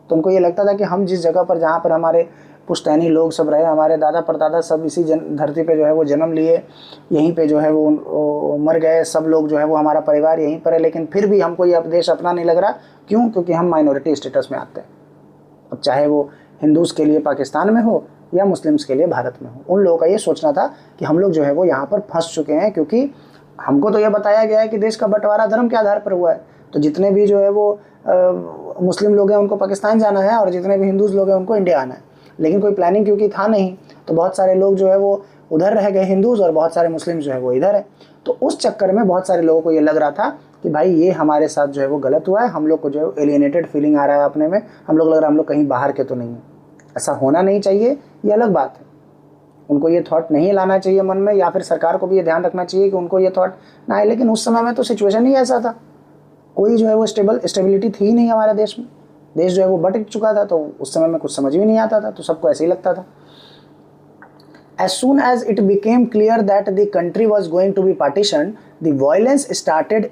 तो उनको ये लगता था कि हम जिस जगह पर, जहाँ पर हमारे पुश्तैनी लोग सब रहे, हमारे दादा परदादा सब इसी धरती पे जो है वो जन्म लिए, यहीं पे जो है वो मर गए, सब लोग जो है वो हमारा परिवार यहीं पर है, लेकिन फिर भी हमको ये देश अपना नहीं लग रहा। क्यों? क्योंकि हम माइनॉरिटी स्टेटस में आते हैं। अब चाहे वो हिंदूज़ के लिए पाकिस्तान में हो या मुस्लिम्स के लिए भारत में हो, उन लोगों का ये सोचना था कि हम लोग जो है वो यहाँ पर फंस चुके हैं, क्योंकि हमको तो ये बताया गया है कि देश का बंटवारा धर्म के आधार पर हुआ है। तो जितने भी जो है वो मुस्लिम लोग हैं उनको पाकिस्तान जाना है और जितने भी हिंदूज़ लोग हैं उनको इंडिया आना है, लेकिन कोई प्लानिंग क्योंकि था नहीं, तो बहुत सारे लोग जो है वो उधर रह गए हिंदूज़ और बहुत सारे मुस्लिम जो है वो इधर है। तो उस चक्कर में बहुत सारे लोगों को ये लग रहा था कि भाई ये हमारे साथ जो है वो गलत हुआ है, हम लोग को जो है एलिएनेटेड फीलिंग आ रहा है अपने में, हम लोग लग रहा है हम लोग कहीं बाहर के तो नहीं है। ऐसा होना नहीं चाहिए, ये अलग बात है। उनको ये थॉट नहीं लाना चाहिए मन में, या फिर सरकार को भी ये ध्यान रखना चाहिए कि उनको ये थॉट ना आए। लेकिन उस समय में तो सिचुएशन ही ऐसा था, कोई जो है वो स्टेबिलिटी थी ही नहीं हमारे देश में, देश जो है वो भटक चुका था। तो उस समय में कुछ समझ भी नहीं आता था, तो सबको ऐसे ही लगता था। As soon as it became clear that the country was going to be partitioned, the violence started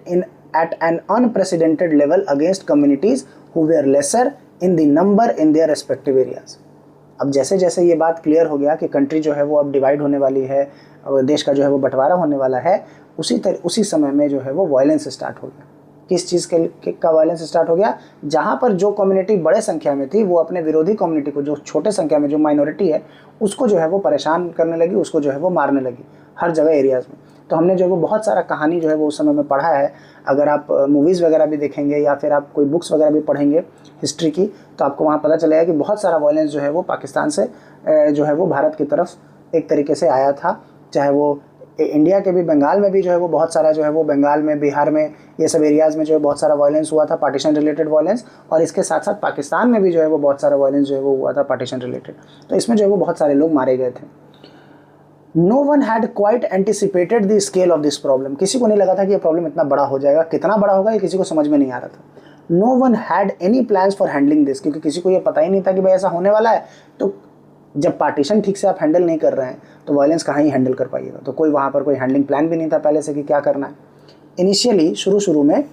at an unprecedented level against communities who were lesser in the number in their respective areas. अब जैसे जैसे ये बात clear हो गया कि country जो है वो अब डिवाइड होने वाली है, देश का जो है वो बंटवारा होने वाला है, उसी समय में जो है वो वायलेंस स्टार्ट हो गया। किस चीज़ का वायलेंस स्टार्ट हो गया? जहाँ पर जो कम्युनिटी बड़े संख्या में थी वो अपने विरोधी कम्युनिटी को, जो छोटे संख्या में जो माइनॉरिटी है उसको जो है वो परेशान करने लगी, उसको जो है वो मारने लगी हर जगह एरियाज़ में। तो हमने जो है वो बहुत सारा कहानी जो है वो उस समय में पढ़ा है। अगर आप मूवीज़ वगैरह भी देखेंगे या फिर आप कोई बुक्स वगैरह भी पढ़ेंगे हिस्ट्री की, तो आपको वहाँ पता चलेगा कि बहुत सारा वायलेंस जो है वो पाकिस्तान से जो है वो भारत की तरफ एक तरीके से आया था। चाहे वो इंडिया के भी, बंगाल में भी जो है वो बहुत सारा जो है वो, बंगाल में, बिहार में, ये सब एरियाज़ में जो है बहुत सारा वायलेंस हुआ था, पार्टीशन रिलेटेड वायलेंस। और इसके साथ साथ पाकिस्तान में भी जो है वो बहुत सारा वायलेंस जो है वो हुआ था पार्टीशन रिलेटेड। तो इसमें जो है वो बहुत सारे लोग मारे गए थे। No one had quite anticipated the scale of this problem. किसी को नहीं लगा था कि ये प्रॉब्लम इतना बड़ा हो जाएगा, कितना बड़ा होगा ये किसी को समझ में नहीं आ रहा था। No one had any plans for handling this, क्योंकि किसी को ये पता ही नहीं था कि भाई ऐसा होने वाला है। तो जब पार्टीशन ठीक से आप हैंडल नहीं कर रहे हैं तो वायलेंस कहाँ ही हैंडल कर पाइएगा। तो कोई वहाँ पर कोई हैंडलिंग प्लान भी नहीं था पहले से कि क्या करना है। इनिशियली शुरू में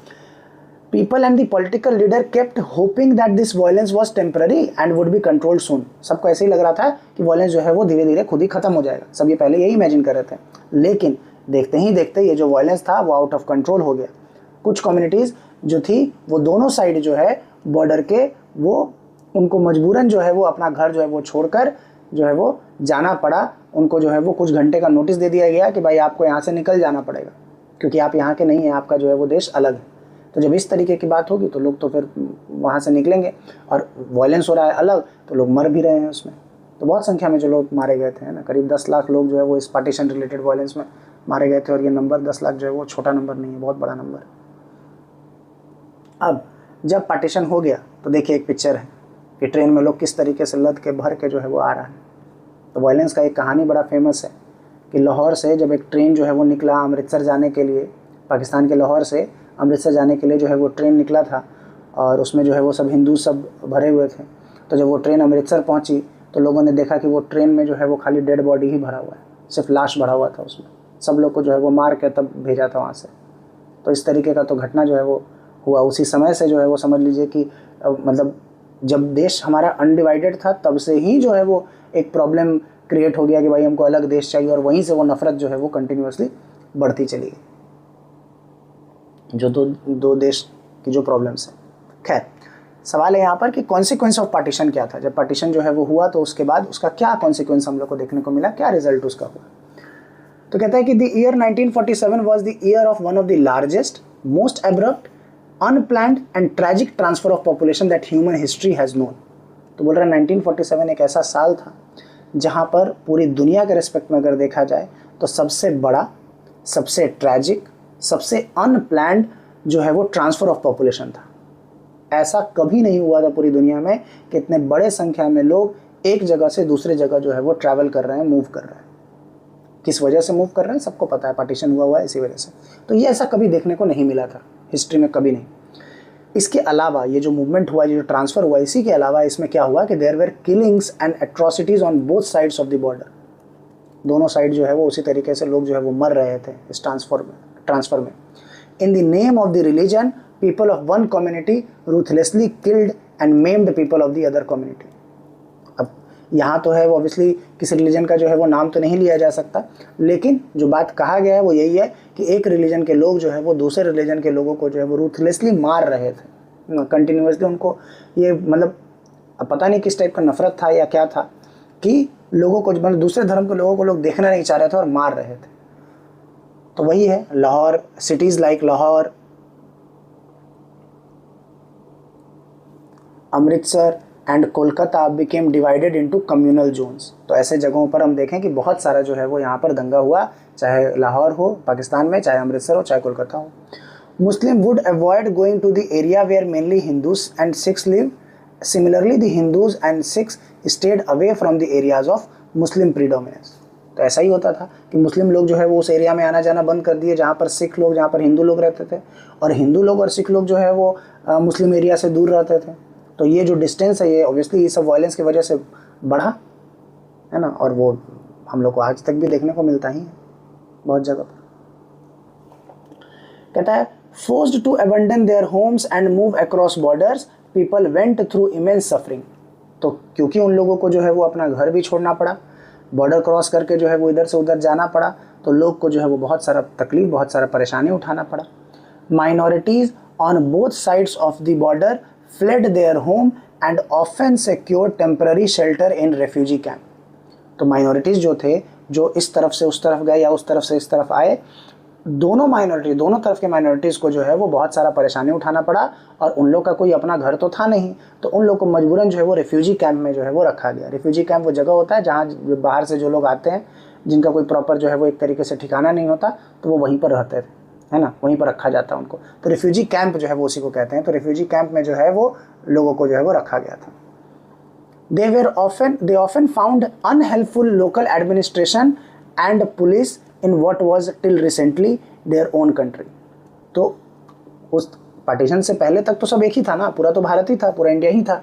people and the political leader kept hoping that this violence was temporary and would be controlled soon. सबको ऐसे ही लग रहा था कि वायलेंस जो है वो धीरे धीरे खुद ही खत्म हो जाएगा। सब ये पहले यही इमेजिन कर रहे थे। लेकिन देखते ही देखते ये जो वायलेंस था वो आउट ऑफ कंट्रोल हो गया। कुछ कम्युनिटीज़ जो थी वो दोनों साइड जो है बॉर्डर के, वो उनको मजबूरन जो है वो अपना घर जो है वो छोड़कर जो है वो जाना पड़ा। उनको जो है वो कुछ घंटे का नोटिस दे दिया गया कि भाई आपको यहाँ से निकल जाना पड़ेगा, क्योंकि आप यहाँ के नहीं हैं, आपका जो है वो देश अलग है। तो जब इस तरीके की बात होगी तो लोग तो फिर वहाँ से निकलेंगे, और वायलेंस हो रहा है अलग तो लोग मर भी रहे हैं उसमें। तो बहुत संख्या में जो लोग मारे गए थे ना, करीब 10 लाख लोग जो है वो इस पार्टीशन रिलेटेड वायलेंस में मारे गए थे। और ये नंबर 10 लाख जो है वो छोटा नंबर नहीं है, बहुत बड़ा नंबर है। अब जब पार्टीशन हो गया तो देखिए एक पिक्चर है कि ट्रेन में लोग किस तरीके से लद के भर के जो है वो आ रहा है। तो वायलेंस का एक कहानी बड़ा फेमस है कि लाहौर से जब एक ट्रेन जो है वो निकला अमृतसर जाने के लिए, पाकिस्तान के लाहौर से अमृतसर जाने के लिए जो है वो ट्रेन निकला था, और उसमें जो है वो सब हिंदू सब भरे हुए थे। तो जब वो ट्रेन अमृतसर पहुंची तो लोगों ने देखा कि वो ट्रेन में जो है वो खाली डेड बॉडी ही भरा हुआ है, सिर्फ लाश भरा हुआ था उसमें। सब लोग को जो है वो मार के तब भेजा था वहाँ से। तो इस तरीके का तो घटना जो है वो हुआ। उसी समय से जो है वो समझ लीजिए कि मतलब जब देश हमारा अनडिवाइडेड था तब से ही जो है वो एक प्रॉब्लम क्रिएट हो गया कि भाई हमको अलग देश चाहिए, और वहीं से वो नफरत जो है वो कंटिन्यूसली बढ़ती चली गई, जो दो देश की जो प्रॉब्लम्स हैं। खैर, सवाल है यहाँ पर कि कॉन्सिक्वेंस ऑफ पार्टीशन क्या था। जब पार्टीशन जो है वो हुआ तो उसके बाद उसका क्या कॉन्सिक्वेंस हम लोग को देखने को मिला, क्या रिजल्ट उसका हुआ। तो कहता है कि the year 1947 was the year of one of the largest, most abrupt, unplanned and tragic transfer of population that human history has known. तो बोल रहा है 1947 एक ऐसा साल था जहाँ पर पूरी दुनिया के रिस्पेक्ट में अगर देखा जाए तो सबसे बड़ा, सबसे ट्रैजिक, सबसे अनप्लैंड जो है वो ट्रांसफ़र ऑफ पॉपुलेशन था। ऐसा कभी नहीं हुआ था पूरी दुनिया में कि इतने बड़े संख्या में लोग एक जगह से दूसरे जगह जो है वो ट्रैवल कर रहे हैं, मूव कर रहे हैं। किस वजह से मूव कर रहे हैं सबको पता है, पार्टीशन हुआ है इसी वजह से। तो ये ऐसा कभी देखने को नहीं मिला था हिस्ट्री में, कभी नहीं। इसके अलावा ये जो मूवमेंट हुआ, ये जो ट्रांसफ़र हुआ, इसी के अलावा इसमें क्या हुआ कि there were killings and atrocities on both sides of the border. दोनों साइड जो है वो उसी तरीके से लोग जो है वो मर रहे थे इस ट्रांसफ़र में। In the name of the religion, people of one community ruthlessly killed and maimed people of the other community. अब यहाँ तो है वो ऑब्वियसली किसी रिलीजन का जो है वो नाम तो नहीं लिया जा सकता, लेकिन जो बात कहा गया है वो यही है कि एक रिलीजन के लोग जो है वो दूसरे रिलीजन के लोगों को जो है वो रूथलेसली मार रहे थे कंटिन्यूसली। उनको ये मतलब पता नहीं किस टाइप का नफरत था या क्या था कि लोगों को, मतलब दूसरे धर्म के लोगों को लोग देखना नहीं चाह रहे थे और मार रहे थे। तो वही है Lahore, cities like Lahore, Amritsar and Kolkata became divided into communal zones. तो ऐसे जगहों पर हम देखें कि बहुत सारा जो है वो यहाँ पर दंगा हुआ, चाहे लाहौर हो पाकिस्तान में, चाहे अमृतसर हो, चाहे कोलकाता हो। Muslim would avoid going to the area where mainly Hindus and Sikhs live. Similarly, the Hindus and Sikhs stayed away from the areas of Muslim predominance. तो ऐसा ही होता था कि मुस्लिम लोग जो है वो उस एरिया में आना जाना बंद कर दिए जहाँ पर सिख लोग, जहाँ पर हिंदू लोग रहते थे, और हिंदू लोग और सिख लोग जो है वो मुस्लिम एरिया से दूर रहते थे। तो ये जो डिस्टेंस है ये ऑब्वियसली ये सब वायलेंस की वजह से बढ़ा है ना, और वो हम लोग को आज तक भी देखने को मिलता ही है बहुत जगह पर। कहता है forced to abandon their homes and move across borders, people went through immense suffering। तो क्योंकि उन लोगों को जो है वो अपना घर भी छोड़ना पड़ा, बॉर्डर क्रॉस करके जो है वो इधर से उधर जाना पड़ा, तो लोग को जो है वो बहुत सारा तकलीफ, बहुत सारा परेशानी उठाना पड़ा। Minorities on both sides of the border fled their home and often secured temporary shelter in refugee camp. तो माइनॉरिटीज़ जो थे, जो इस तरफ से उस तरफ गए या उस तरफ से इस तरफ आए, दोनों तरफ के माइनॉरिटीज़ को जो है वो बहुत सारा परेशानी उठाना पड़ा, और उन लोग का कोई अपना घर तो था नहीं, तो उन लोग को मजबूरन जो है वो रेफ्यूजी कैंप में जो है वो रखा गया। रेफ्यूजी कैंप वो जगह होता है जहाँ बाहर से जो लोग आते हैं, जिनका कोई प्रॉपर जो है वो एक तरीके से ठिकाना नहीं होता, तो वो वहीं पर रहते थे, है ना, वहीं पर रखा जाता है उनको। तो रेफ्यूजी कैंप जो है वो उसी को कहते हैं। तो रेफ्यूजी कैंप में जो है वो लोगों को जो है वो रखा गया था। They often found unhelpful local administration and police in what was till recently their own country। तो उस पार्टीशन से पहले तक तो सब एक ही था ना, पूरा तो भारत ही था, पूरा इंडिया ही था।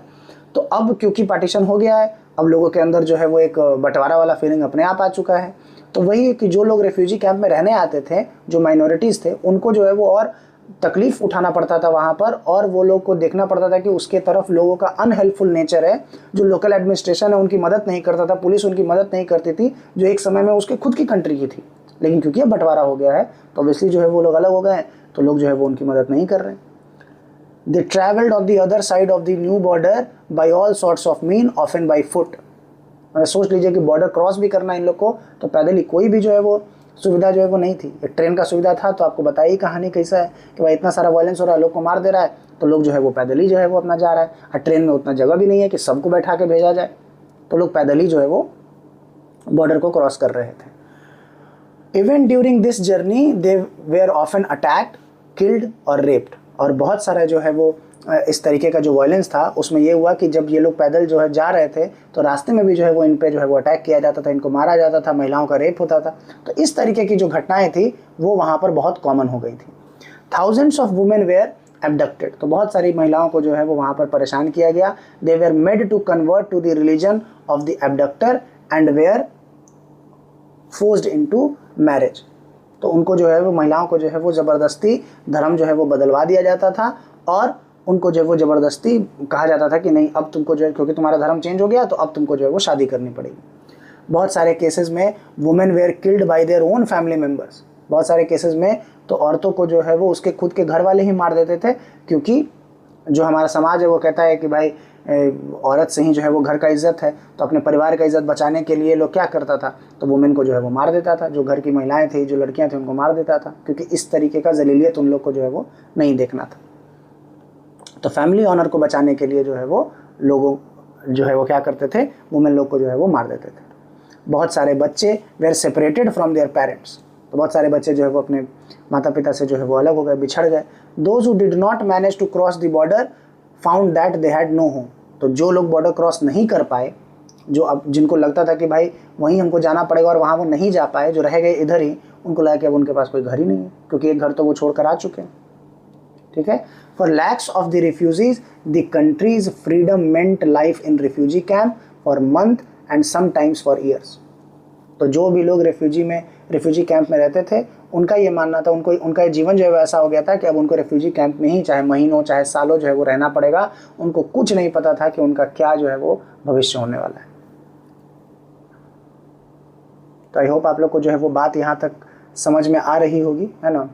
तो अब क्योंकि पार्टीशन हो गया है, अब लोगों के अंदर जो है वो एक बंटवारा वाला फीलिंग अपने आप आ चुका है। तो वही कि जो लोग रेफ्यूजी कैंप में रहने आते थे, जो माइनॉरिटीज़ थे, उनको जो है वो और तकलीफ़ उठाना पड़ता था वहाँ पर, और वो लोग को देखना पड़ता था कि उसके तरफ लोगों का अनहेल्पफुल नेचर है। जो लोकल एडमिनिस्ट्रेशन है उनकी मदद नहीं करता था, पुलिस उनकी मदद नहीं करती थी, जो एक समय में उसके खुद की कंट्री की थी। लेकिन क्योंकि अब बंटवारा हो गया है तो ऑब्वियसली जो है वो लोग अलग हो गए हैं, तो लोग जो है वो उनकी मदद नहीं कर रहे हैं। They travelled on the other side of the new border by all sorts of mean, often by foot. सोच लीजिए कि बॉर्डर क्रॉस भी करना इन लोग को तो पैदल ही, कोई भी जो है वो सुविधा जो है वो नहीं थी। एक ट्रेन का सुविधा था तो आपको बताइए कहानी कैसा है कि भाई इतना सारा वायलेंस हो रहा है, लोग को मार दे रहा है, तो लोग जो है वो पैदल ही जो है वो अपना जा रहा है। और ट्रेन में उतना जगह भी नहीं है कि सबको बैठा के भेजा जाए, तो लोग पैदल ही जो है वो बॉर्डर को क्रॉस कर रहे थे। Even during this journey they were often attacked, killed और रेप्ड। और बहुत सारा जो है वो इस तरीके का जो वायलेंस था उसमें ये हुआ कि जब ये लोग पैदल जो है जा रहे थे तो रास्ते में भी जो है वो इन पे जो है वो अटैक किया जाता था, इनको मारा जाता था, महिलाओं का रेप होता था। तो इस तरीके की जो घटनाएं थी वो वहाँ पर बहुत कॉमन हो गई थी। Thousands of women were abducted. तो बहुत सारी महिलाओं को जो है वो वहाँ पर परेशान किया गया। They were made to convert to the religion of the abductor and were forced into marriage. तो उनको जो है वो महिलाओं को जो है वो ज़बरदस्ती धर्म जो है वो बदलवा दिया जाता था, और उनको जो है वो ज़बरदस्ती कहा जाता था कि नहीं अब तुमको जो है, क्योंकि तुम्हारा धर्म चेंज हो गया तो अब तुमको जो है वो शादी करनी पड़ेगी। बहुत सारे केसेस में women where killed by their own family members. बहुत सारे केसेस में तो औरतों को जो है वो उसके खुद के घर वाले ही मार देते थे, क्योंकि जो हमारा समाज है वो कहता है कि भाई औरत से ही जो है वो घर का इज़्ज़त है। तो अपने परिवार का इज़्ज़त बचाने के लिए लोग क्या करता था, तो वुमेन को जो है वो मार देता था। जो घर की महिलाएं थी, जो लड़कियां थी, उनको मार देता था, क्योंकि इस तरीके का जलीलियत उन लोग को जो है वो नहीं देखना था। तो फैमिली ऑनर को बचाने के लिए जो है वो लोगों जो है वो क्या करते थे, वुमेन लोग को जो है वो मार देते थे। बहुत सारे बच्चे were separated from their parents. तो बहुत सारे बच्चे जो है वो अपने माता पिता से जो है वो अलग हो गए, बिछड़ गए। Those who did not manage to cross the border found that they had no home. तो जो लोग बॉर्डर क्रॉस नहीं कर पाए, जो अब जिनको लगता था कि भाई वहीं हमको जाना पड़ेगा और वहाँ वो नहीं जा पाए, जो रह गए इधर ही, उनको लगा कि अब उनके पास कोई घर ही नहीं है, क्योंकि एक घर तो वो छोड़ कर आ चुके हैं। ठीक है। For lakhs of the refugees, the country's freedom meant life in refugee camp for month and sometimes for years। तो जो भी लोग रेफ्यूजी कैंप में रहते थे, उनका ये मानना था, उनका जीवन जो है ऐसा हो गया था कि अब उनको रेफ्यूजी कैंप में ही चाहे महीनों चाहे सालों जो है वो रहना पड़ेगा। उनको कुछ नहीं पता था कि उनका क्या जो है वो भविष्य होने वाला है। तो आई होप आप लोग को जो है वो बात यहाँ तक समझ में आ रही होगी, है ना।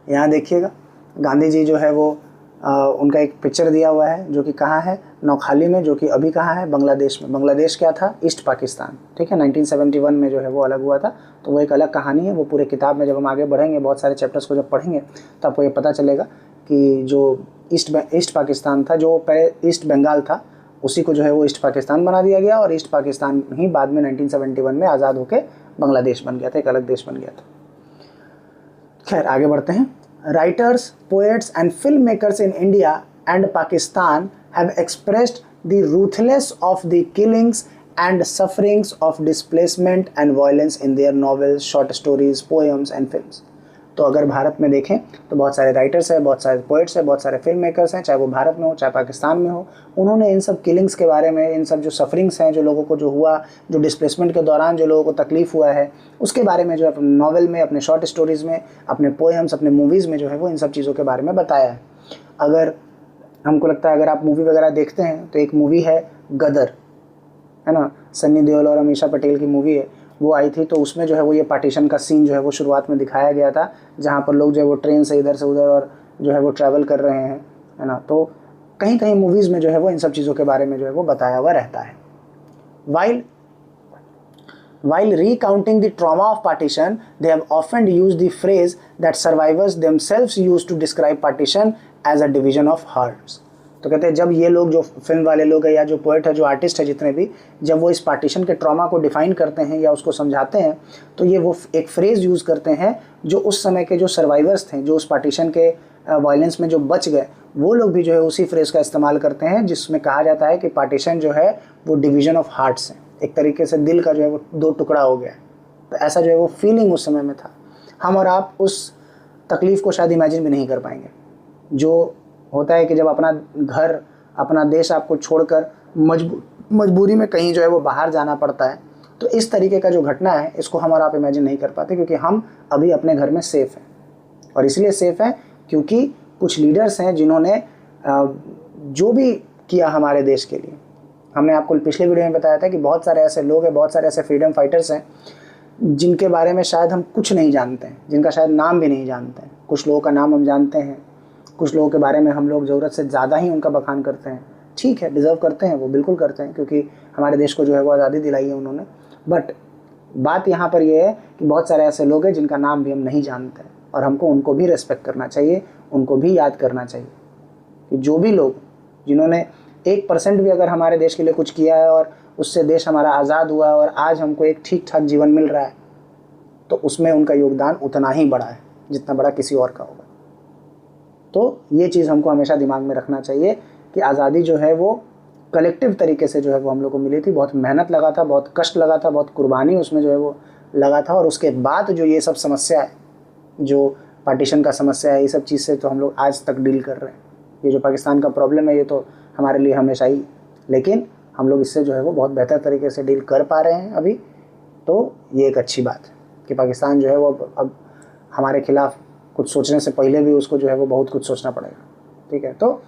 यहाँ देखिएगा, गांधी जी जो है वो उनका एक पिक्चर दिया हुआ है जो कि कहाँ है, नौखाली में, जो कि अभी कहाँ है, बांग्लादेश में। बांग्लादेश क्या था, ईस्ट पाकिस्तान। ठीक है, 1971 में जो है वो अलग हुआ था। तो वो एक अलग कहानी है, वो पूरे किताब में जब हम आगे बढ़ेंगे, बहुत सारे चैप्टर्स को जब पढ़ेंगे तो आपको ये पता चलेगा कि जो ईस्ट पाकिस्तान था, जो पहले ईस्ट बंगाल था, उसी को जो है वो ईस्ट पाकिस्तान बना दिया गया, और ईस्ट पाकिस्तान ही बाद में 1971 में आज़ाद होकर बांग्लादेश बन गया था, एक अलग देश बन गया था। खैर आगे बढ़ते हैं। writers, poets and filmmakers in India and Pakistan have expressed the ruthlessness of the killings and sufferings of displacement and violence in their novels, short stories, poems and films. तो अगर भारत में देखें तो बहुत सारे राइटर्स हैं, बहुत सारे पोइट्स हैं, बहुत सारे फिल्म मेकर्स हैं, चाहे वो भारत में हो चाहे पाकिस्तान में हो, उन्होंने इन सब किलिंग्स के बारे में, इन सब जो सफरिंग्स हैं, जो लोगों को जो हुआ, जो डिस्प्लेसमेंट के दौरान जो लोगों को तकलीफ़ हुआ है, उसके बारे में जो अपने नावल में, अपने शॉर्ट स्टोरीज़ में, अपने पोएम्स, अपने मूवीज़ में जो है वो इन सब चीज़ों के बारे में बताया है। अगर हमको लगता है अगर आप मूवी वगैरह देखते हैं तो एक मूवी है गदर, है ना, सन्नी देओल और अमीषा पटेल की मूवी है, वो आई थी। तो उसमें जो है वो ये पार्टीशन का सीन जो है वो शुरुआत में दिखाया गया था, जहाँ पर लोग जो है वो ट्रेन से इधर से उधर और जो है वो ट्रैवल कर रहे हैं, है ना। तो कहीं कहीं मूवीज़ में जो है वो इन सब चीज़ों के बारे में जो है वो बताया हुआ रहता है। While recounting the trauma of partition, they have often used the phrase that survivors themselves used to describe partition as a division of hearts. तो कहते हैं जब ये लोग, जो फिल्म वाले लोग हैं या जो पोएट है, जो आर्टिस्ट है, जितने भी, जब वो इस पार्टीशन के ट्रॉमा को डिफाइन करते हैं या उसको समझाते हैं, तो ये वो एक फ्रेज़ यूज़ करते हैं जो उस समय के जो सर्वाइवर्स थे, जो उस पार्टीशन के वायलेंस में जो बच गए, वो लोग भी जो है उसी फ्रेज़ का इस्तेमाल करते हैं, जिसमें कहा जाता है कि पार्टीशन जो है वो डिवीज़न ऑफ हार्ट्स है, एक तरीके से दिल का जो है वो दो टुकड़ा हो गया है। तो ऐसा जो है वो फीलिंग उस समय में था। हम और आप उस तकलीफ़ को शायद इमेजिन भी नहीं कर पाएंगे। जो होता है कि जब अपना घर, अपना देश आपको छोड़कर मजबूरी में कहीं जो है वो बाहर जाना पड़ता है, तो इस तरीके का जो घटना है इसको हम और आप इमेजिन नहीं कर पाते, क्योंकि हम अभी अपने घर में सेफ़ हैं। और इसलिए सेफ़ हैं क्योंकि कुछ लीडर्स हैं जिन्होंने जो भी किया हमारे देश के लिए। हमने आपको पिछले वीडियो में बताया था कि बहुत सारे ऐसे लोग हैं, बहुत सारे ऐसे फ्रीडम फाइटर्स हैं जिनके बारे में शायद हम कुछ नहीं जानते हैं, जिनका शायद नाम भी नहीं जानते हैं। कुछ लोगों का नाम हम जानते हैं, कुछ लोगों के बारे में हम लोग ज़रूरत से ज़्यादा ही उनका बखान करते हैं। ठीक है, डिज़र्व करते हैं, वो बिल्कुल करते हैं, क्योंकि हमारे देश को जो है वो आज़ादी दिलाई है उन्होंने। बट बात यहाँ पर ये है कि बहुत सारे ऐसे लोग हैं जिनका नाम भी हम नहीं जानते हैं, और हमको उनको भी रेस्पेक्ट करना चाहिए, उनको भी याद करना चाहिए कि जो भी लोग जिन्होंने 1% भी अगर हमारे देश के लिए कुछ किया है और उससे देश हमारा आज़ाद हुआ और आज हमको एक ठीक ठाक जीवन मिल रहा है, तो उसमें उनका योगदान उतना ही बड़ा है जितना बड़ा किसी और का होगा। तो ये चीज़ हमको हमेशा दिमाग में रखना चाहिए कि आज़ादी जो है वो कलेक्टिव तरीके से जो है वो हम लोग को मिली थी। बहुत मेहनत लगा था, बहुत कष्ट लगा था, बहुत कुर्बानी उसमें जो है वो लगा था। और उसके बाद जो ये सब समस्या है, जो पार्टीशन का समस्या है, ये सब चीज़ से तो हम लोग आज तक डील कर रहे हैं। ये जो पाकिस्तान का प्रॉब्लम है ये तो हमारे लिए हमेशा ही, लेकिन हम लोग इससे जो है वो बहुत बेहतर तरीके से डील कर पा रहे हैं अभी। तो ये एक अच्छी बात है कि पाकिस्तान जो है वो अब हमारे खिलाफ़ कुछ सोचने से पहले भी उसको जो है वो बहुत कुछ सोचना पड़ेगा। ठीक है, तो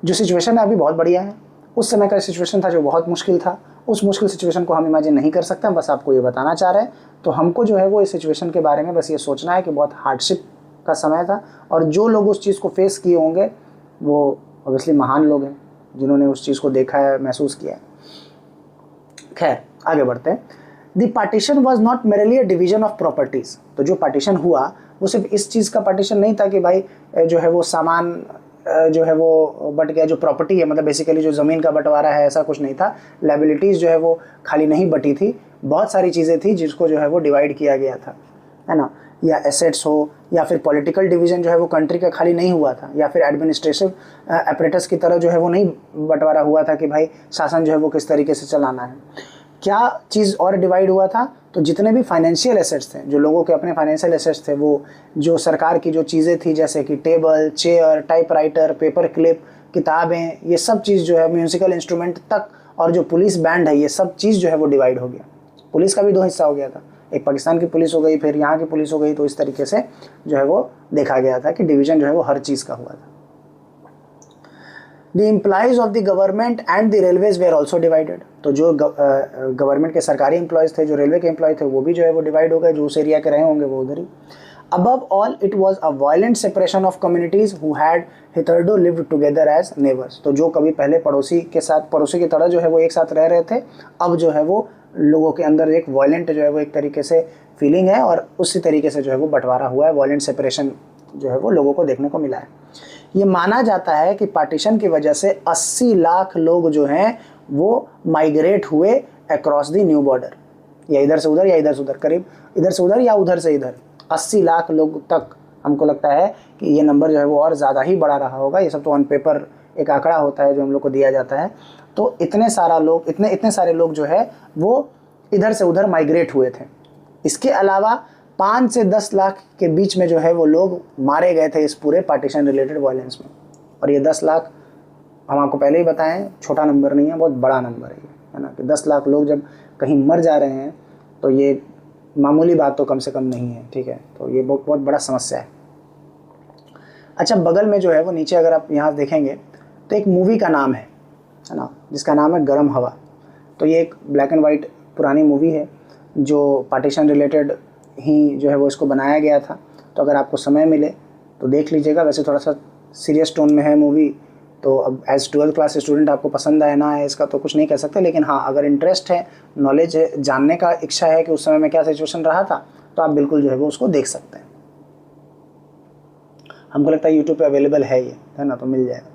जो सिचुएशन है अभी बहुत बढ़िया है। उस समय का सिचुएशन था जो बहुत मुश्किल था, उस मुश्किल सिचुएशन को हम इमेजिन नहीं कर सकते हैं, बस आपको ये बताना चाह रहे हैं। तो हमको जो है वो इस सिचुएशन के बारे में बस ये सोचना है कि बहुत हार्डशिप का समय था, और जो लोग उस चीज़ को फेस किए होंगे वो ऑब्वियसली महान लोग हैं जिन्होंने उस चीज़ को देखा है, महसूस किया है। खैर, आगे बढ़ते हैं। The partition was not merely a division of properties. तो जो पार्टीशन हुआ वो सिर्फ इस चीज़ का पार्टीशन नहीं था कि भाई जो है वो सामान जो है वो बट गया, जो प्रॉपर्टी है, मतलब बेसिकली जो ज़मीन का बंटवारा है, ऐसा कुछ नहीं था। लायबिलिटीज़ जो है वो खाली नहीं बटी थी, बहुत सारी चीज़ें थी जिसको जो है वो डिवाइड किया गया था, है ना। या एसेट्स हो, या फिर पॉलिटिकल डिवीज़न जो है वो कंट्री का खाली नहीं हुआ था, या फिर एडमिनिस्ट्रेटिव अपरेटस की तरह जो है वो नहीं बंटवारा हुआ था कि भाई शासन जो है वो किस तरीके से चलाना है। क्या चीज़ और डिवाइड हुआ था, तो जितने भी फाइनेंशियल एसेट्स थे, जो लोगों के अपने फाइनेंशियल एसेट्स थे, वो जो सरकार की जो चीज़ें थी जैसे कि table, chair, typewriter, paper clip, किताबें, ये सब चीज़ जो है म्यूजिकल इंस्ट्रूमेंट तक, और जो पुलिस बैंड है, ये सब चीज़ जो है वो डिवाइड हो गया। पुलिस का भी 2 हिस्सा हो गया था, एक पाकिस्तान की पुलिस हो गई, फिर यहाँ की पुलिस हो गई। तो इस तरीके से जो है वो देखा गया था कि डिवीज़न जो है वो हर चीज़ का हुआ था। The employees of the government and the railways were also divided। तो जो गवर्नमेंट के सरकारी एम्प्लॉयज़ थे, जो रेलवे के एम्प्लॉय थे, वो भी जो है वो डिवाइड हो गए, जो उस एरिया के रहे होंगे वो उधर ही। Above all, it was a violent separation of communities who had hitherto lived together as neighbors। तो जो कभी पहले पड़ोसी के साथ, पड़ोसी की तरह जो है वो एक साथ रह रहे थे, अब जो है वो लोगों के अंदर एक वायलेंट जो है वो एक तरीके से फीलिंग है, और उसी तरीके से जो है वो बंटवारा हुआ है। वायलेंट सेपरेशन जो है वो लोगों को देखने को मिला है। ये माना जाता है कि पार्टीशन की वजह से 80 लाख लोग जो हैं वो माइग्रेट हुए अक्रॉस द न्यू बॉर्डर, या इधर से उधर या इधर से उधर, करीब इधर से उधर या उधर से इधर, 80 लाख लोग तक हमको लगता है कि ये नंबर जो है वो और ज़्यादा ही बढ़ा रहा होगा। ये सब तो ऑन पेपर एक आंकड़ा होता है जो हम लोग को दिया जाता है। तो इतने सारे लोग जो है वो इधर से उधर माइग्रेट हुए थे। इसके अलावा 5 से 10 लाख के बीच में जो है वो लोग मारे गए थे इस पूरे पार्टीशन रिलेटेड वायलेंस में। और ये 10 लाख हम आपको पहले ही बताएं छोटा नंबर नहीं है, बहुत बड़ा नंबर है ना, कि 10 लाख लोग जब कहीं मर जा रहे हैं तो ये मामूली बात तो कम से कम नहीं है, ठीक है। तो ये बहुत बड़ा समस्या है। अच्छा, बगल में जो है वो नीचे अगर आप यहाँ देखेंगे तो एक मूवी का नाम है ना, जिसका नाम है गरम हवा। तो ये एक ब्लैक एंड वाइट पुरानी मूवी है जो पार्टीशन रिलेटेड ही जो है वो इसको बनाया गया था। तो अगर आपको समय मिले तो देख लीजिएगा। वैसे थोड़ा सा सीरियस टोन में है मूवी, तो अब एज 12th क्लास स्टूडेंट आपको पसंद आए ना आए इसका तो कुछ नहीं कह सकते, लेकिन हाँ अगर इंटरेस्ट है, नॉलेज है, जानने का इच्छा है कि उस समय में क्या सिचुएशन रहा था, तो आप बिल्कुल जो है वो उसको देख सकते हैं। हमको लगता है यूट्यूब पे अवेलेबल है ये, है ना, तो मिल जाएगा।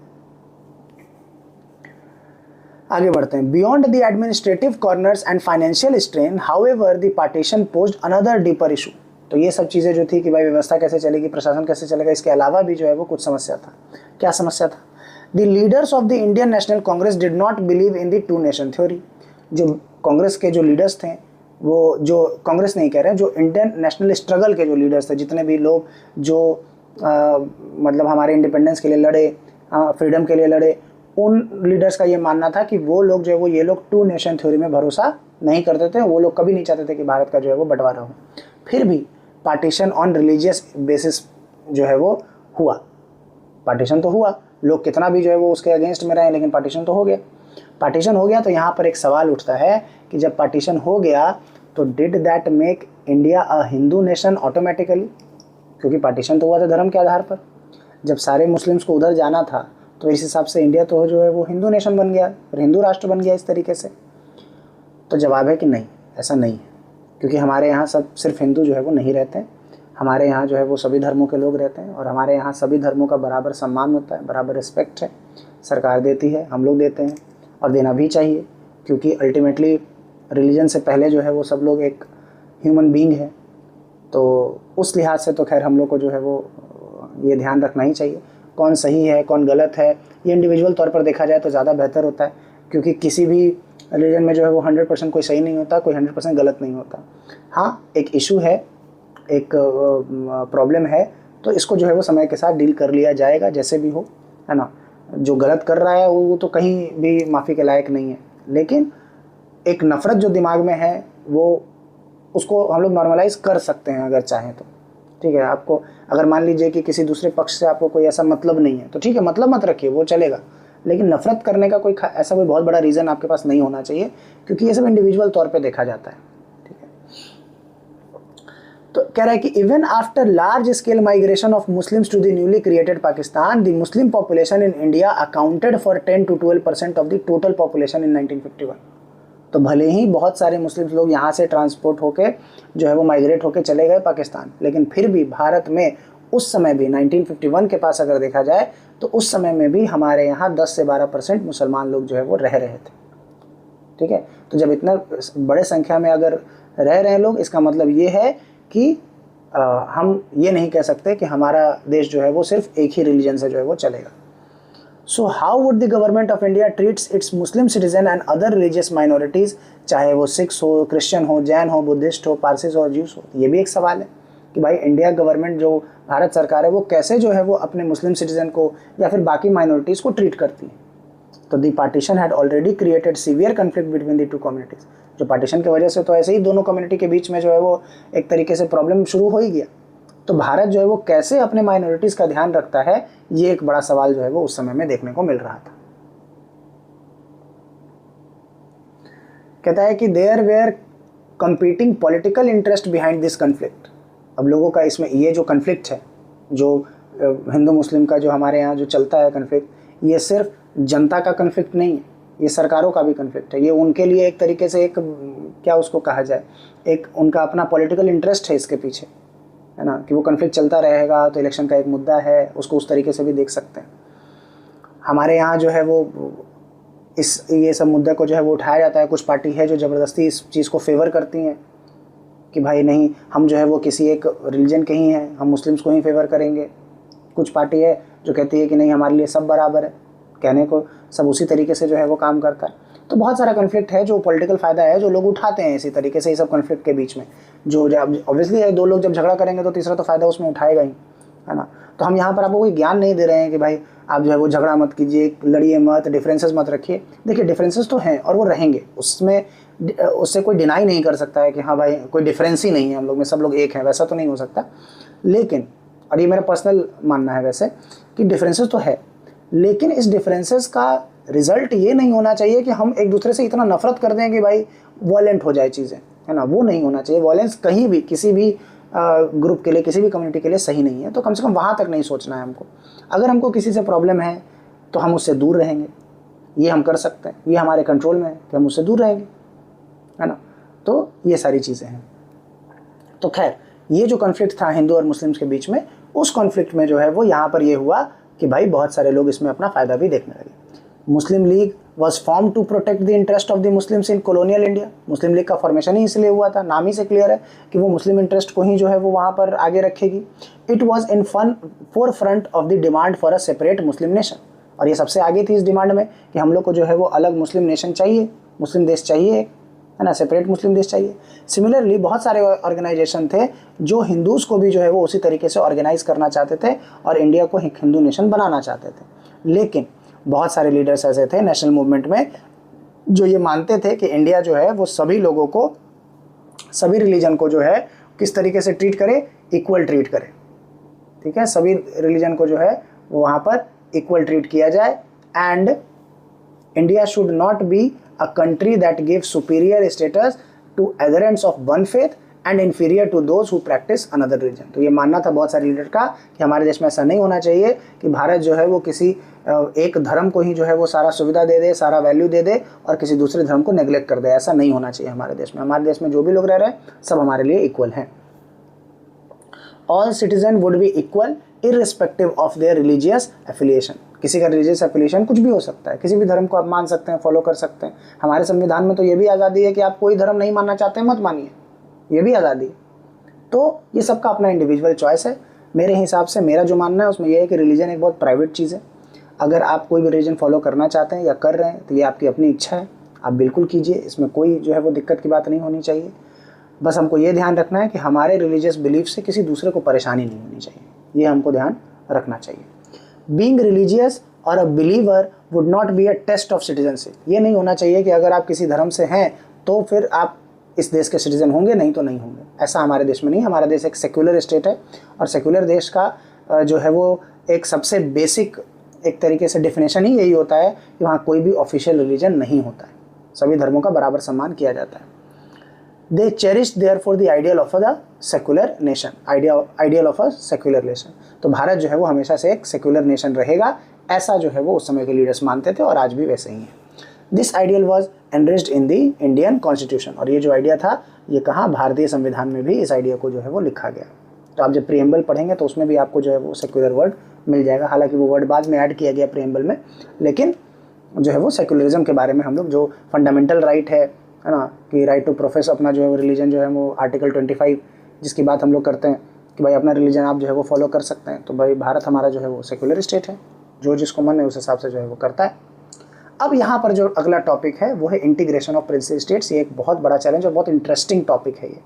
आगे बढ़ते हैं। Beyond the administrative corners and financial strain, however the partition posed another deeper issue. तो ये सब चीज़ें जो थी कि भाई व्यवस्था कैसे चलेगी, प्रशासन कैसे चलेगा, इसके अलावा भी जो है वो कुछ समस्या था। क्या समस्या था? The leaders of the Indian national Congress did not believe in the two nation theory. जो कांग्रेस के जो लीडर्स थे, वो जो कांग्रेस नहीं कह रहे हैं, जो इंडियन नेशनल स्ट्रगल के जो लीडर्स थे, जितने भी लोग जो मतलब हमारे इंडिपेंडेंस के लिए लड़े, फ्रीडम के लिए लड़े, उन लीडर्स का ये मानना था कि वो लोग जो है वो ये लोग टू नेशन थ्योरी में भरोसा नहीं करते थे। वो लोग कभी नहीं चाहते थे कि भारत का जो है वो बंटवारा हो। फिर भी पार्टीशन ऑन रिलीजियस बेसिस जो है वो हुआ। पार्टीशन तो हुआ, लोग कितना भी जो है वो उसके अगेंस्ट में रहे, लेकिन पार्टीशन तो हो गया। पार्टीशन हो गया तो यहाँ पर एक सवाल उठता है कि जब पार्टीशन हो गया तो did that make India a Hindu nation automatically? क्योंकि पार्टीशन तो हुआ था धर्म के आधार पर। जब सारे मुस्लिम्स को उधर जाना था तो इस हिसाब से इंडिया तो जो है वो हिंदू नेशन बन गया और हिंदू राष्ट्र बन गया इस तरीके से। तो जवाब है कि नहीं, ऐसा नहीं है। क्योंकि हमारे यहाँ सब सिर्फ हिंदू जो है वो नहीं रहते हैं। हमारे यहाँ जो है वो सभी धर्मों के लोग रहते हैं और हमारे यहाँ सभी धर्मों का बराबर सम्मान होता है, बराबर रिस्पेक्ट है। सरकार देती है, हम लोग देते हैं और देना भी चाहिए, क्योंकि अल्टीमेटली रिलीजन से पहले जो है वो सब लोग एक ह्यूमन बीइंग है। तो उस लिहाज से तो खैर हम लोग को जो है वो ये ध्यान रखना ही चाहिए। कौन सही है कौन गलत है ये इंडिविजुअल तौर पर देखा जाए तो ज़्यादा बेहतर होता है, क्योंकि किसी भी रिलीजन में जो है वो 100% कोई सही नहीं होता, कोई 100% गलत नहीं होता। हाँ, एक इशू है, एक प्रॉब्लम है, तो इसको जो है वो समय के साथ डील कर लिया जाएगा, जैसे भी हो, है ना। जो गलत कर रहा है वो तो कहीं भी माफ़ी के लायक नहीं है, लेकिन एक नफ़रत जो दिमाग में है वो उसको हम लोग नॉर्मलाइज कर सकते हैं अगर चाहें तो, ठीक है। आपको अगर मान लीजिए कि किसी दूसरे पक्ष से आपको कोई ऐसा मतलब नहीं है तो ठीक है, मतलब मत रखिए, वो चलेगा, लेकिन नफरत करने का कोई ऐसा कोई बहुत बड़ा रीज़न आपके पास नहीं होना चाहिए, क्योंकि ये सब इंडिविजुअल तौर पे देखा जाता है, ठीक है। तो कह रहा है कि even after large scale migration of Muslims to the newly created Pakistan, the Muslim population in India accounted for 10 to 12% of the total population in 1951। तो भले ही बहुत सारे मुस्लिम लोग यहाँ से ट्रांसपोर्ट होके जो है वो माइग्रेट होके चले गए पाकिस्तान, लेकिन फिर भी भारत में उस समय भी 1951 के पास अगर देखा जाए तो उस समय में भी हमारे यहाँ 10 से 12% मुसलमान लोग जो है वो रह रहे थे, ठीक है। तो जब इतना बड़े संख्या में अगर रह रहे हैं लोग, इसका मतलब ये है कि हम ये नहीं कह सकते कि हमारा देश जो है वो सिर्फ एक ही रिलीजन से जो है वो चलेगा। So how would the government of India treats its Muslim citizen and other religious minorities, चाहे वो सिख्स हो, क्रिश्चियन हो, जैन हो, बुद्धिस्ट हो, पारसीज हो, ज्यूस हो? ये भी एक सवाल है कि भाई इंडिया गवर्नमेंट जो भारत सरकार है वो कैसे जो है वो अपने मुस्लिम सिटीजन को या फिर बाकी माइनॉरिटीज़ को ट्रीट करती है। तो the partition had already created severe conflict between the two communities. जो पार्टीशन की वजह से तो ऐसे ही दोनों कम्युनिटी के बीच में जो है वो एक तरीके से प्रॉब्लम शुरू हो ही गया। तो भारत जो है वो कैसे अपने माइनॉरिटीज़ का ध्यान रखता है, ये एक बड़ा सवाल जो है वो उस समय में देखने को मिल रहा था। कहता है कि there were competing political interest behind this conflict. अब लोगों का इसमें ये जो कन्फ्लिक्ट है, जो हिंदू मुस्लिम का जो हमारे यहाँ जो चलता है कन्फ्लिक्ट, ये सिर्फ जनता का कन्फ्लिक्ट नहीं है, ये सरकारों का भी कन्फ्लिक्ट है। ये उनके लिए एक तरीके से एक क्या उसको कहा जाए, एक उनका अपना पॉलिटिकल इंटरेस्ट है इसके पीछे, है ना, कि वो कन्फ्लिक्ट चलता रहेगा तो इलेक्शन का एक मुद्दा है, उसको उस तरीके से भी देख सकते हैं। हमारे यहाँ जो है वो ये सब मुद्दे को जो है वो उठाया जाता है। कुछ पार्टी है जो ज़बरदस्ती इस चीज़ को फेवर करती हैं कि भाई नहीं, हम जो है वो किसी एक रिलीजन के ही हैं, हम मुस्लिम्स को ही फेवर करेंगे। कुछ पार्टी है जो कहती है कि नहीं, हमारे लिए सब बराबर है, कहने को सब उसी तरीके से जो है वो काम करता है। तो बहुत सारा कन्फ्लिक्ट है जो पॉलिटिकल फ़ायदा है जो लोग उठाते हैं इसी तरीके से, ये सब कन्फ्लिक्ट के बीच में जो जब ऑब्वियसली है, दो लोग जब झगड़ा करेंगे तो तीसरा तो फ़ायदा उसमें उठाएगा ही, है ना। तो हम यहाँ पर आपको कोई ज्ञान नहीं दे रहे हैं कि भाई आप जो है वो झगड़ा मत कीजिए, लड़िए मत, डिफरेंसेस मत रखिए। देखिए डिफरेंसेस तो हैं और वो रहेंगे, उसमें उससे कोई डिनाई नहीं कर सकता है कि हाँ भाई कोई डिफरेंस ही नहीं है हम लोग में, सब लोग एक हैं, वैसा तो नहीं हो सकता। लेकिन, और ये मेरा पर्सनल मानना है वैसे, कि डिफरेंसेस तो है, लेकिन इस डिफरेंसेस का रिजल्ट ये नहीं होना चाहिए कि हम एक दूसरे से इतना नफरत कर दें कि भाई वॉयलेंट हो जाए चीज़ें, है ना। वो नहीं होना चाहिए। वॉयलेंस कहीं भी किसी भी ग्रुप के लिए, किसी भी कम्युनिटी के लिए सही नहीं है। तो कम से कम वहाँ तक नहीं सोचना है हमको। अगर हमको किसी से प्रॉब्लम है तो हम उससे दूर रहेंगे, ये हम कर सकते हैं, ये हमारे कंट्रोल में है कि हम उससे दूर रहेंगे, है ना। तो ये सारी चीज़ें हैं। तो खैर, ये जो कॉन्फ्लिक्ट था हिंदू और मुस्लिम्स के बीच में, उस कॉन्फ्लिक्ट में जो है वो यहाँ पर ये हुआ कि भाई बहुत सारे लोग इसमें अपना फ़ायदा भी देखने लगे। Muslim League was form to protect the interest of the Muslims in colonial India. Muslim League का फॉर्मेशन ही इसलिए हुआ था, नाम ही से क्लियर है कि वो मुस्लिम इंटरेस्ट को ही जो है वो वहाँ पर आगे रखेगी। It was in four front of the demand for a separate Muslim nation, और ये सबसे आगे थी इस डिमांड में कि हम लोग को जो है वो अलग मुस्लिम नेशन चाहिए, मुस्लिम देश चाहिए, है ना, सेपरेट मुस्लिम देश चाहिए। सिमिलरली बहुत सारे ऑर्गेनाइजेशन थे जो हिंदूज़ को भी जो है वो उसी तरीके से ऑर्गेनाइज करना चाहते थे और इंडिया को एक हिंदू नेशन बनाना चाहते थे। लेकिन बहुत सारे लीडर्स ऐसे थे नेशनल मूवमेंट में जो ये मानते थे कि इंडिया जो है वो सभी लोगों को, सभी रिलीजन को जो है किस तरीके से ट्रीट करे, इक्वल ट्रीट करे, ठीक है। सभी रिलीजन को जो है वो वहाँ पर इक्वल ट्रीट किया जाए, and India should not be a country that gives superior status to adherents of one faith and inferior to those who practice another religion। तो ये मानना था बहुत सारे लीडर का कि हमारे देश में ऐसा नहीं होना चाहिए कि भारत जो है वो किसी एक धर्म को ही जो है वो सारा सुविधा दे दे, सारा वैल्यू दे दे और किसी दूसरे धर्म को नेग्लेक्ट कर दे। ऐसा नहीं होना चाहिए हमारे देश में। हमारे देश में जो भी लोग रह रहे हैं सब हमारे लिए इक्वल हैं। All citizen would be equal irrespective of their religious affiliation. किसी का रिलीजियस एफिलिएशन कुछ भी हो सकता है, किसी भी धर्म को आप मान सकते हैं, फॉलो कर सकते हैं। हमारे संविधान में तो ये भी आज़ादी है कि आप कोई धर्म नहीं मानना चाहते हैं मत मानिए, ये भी आज़ादी है। तो ये सबका अपना इंडिविजुअल चॉइस है। मेरे हिसाब से मेरा जो मानना है उसमें यह है कि रिलीजन एक बहुत प्राइवेट चीज़ है। अगर आप कोई भी रिलीजन फॉलो करना चाहते हैं या कर रहे हैं तो ये आपकी अपनी इच्छा है, आप बिल्कुल कीजिए, इसमें कोई जो है वो दिक्कत की बात नहीं होनी चाहिए। बस हमको ये ध्यान रखना है कि हमारे रिलीजियस बिलीफ से किसी दूसरे को परेशानी नहीं होनी चाहिए, ये हमको ध्यान रखना चाहिए। बीइंग रिलीजियस और a believer would not be a test of citizenship. ये नहीं होना चाहिए कि अगर आप किसी धर्म से हैं तो फिर आप इस देश के सिटीजन होंगे, नहीं तो नहीं होंगे। ऐसा हमारे देश में नहीं। हमारा देश एक सेक्युलर स्टेट है और सेक्युलर देश का जो है वो एक सबसे बेसिक एक तरीके से डेफिनेशन ही यही होता है कि वहाँ कोई भी ऑफिशियल रिलीजन नहीं होता है, सभी धर्मों का बराबर सम्मान किया जाता है। They cherished therefore the ideal of a secular nation, ideal of a secular nation। तो भारत जो है वो हमेशा से एक सेक्युलर नेशन रहेगा, ऐसा जो है वो उस समय के लीडर्स मानते थे और आज भी वैसे ही है। This ideal was enriched in the Indian constitution. और ये जो आइडिया था ये कहाँ, भारतीय संविधान में भी इस आइडिया को जो है वो लिखा गया। तो आप जब प्रीएम्बल पढ़ेंगे तो उसमें भी आपको जो है वो सेक्युलर वर्ड मिल जाएगा। हालांकि वो वर्ड बाद में ऐड किया गया प्रीएम्बल में, लेकिन जो है वो सेक्युलरिज्म के बारे में हम लोग, जो फंडामेंटल राइट है ना, कि राइट टू प्रोफेस अपना जो है वो रिलीजन जो है वो आर्टिकल 25 जिसकी बात हम लोग करते हैं कि भाई अपना रिलीजन आप जो है वो फॉलो कर सकते हैं। तो भाई भारत हमारा जो है वो सेक्युलर स्टेट है, जो जिसको मन है उस हिसाब से जो है वो करता है। अब यहाँ पर जो अगला टॉपिक है वो है इंटीग्रेशन ऑफ प्रिंसली स्टेट्स। ये एक बहुत बड़ा चैलेंज और बहुत इंटरेस्टिंग टॉपिक है ये,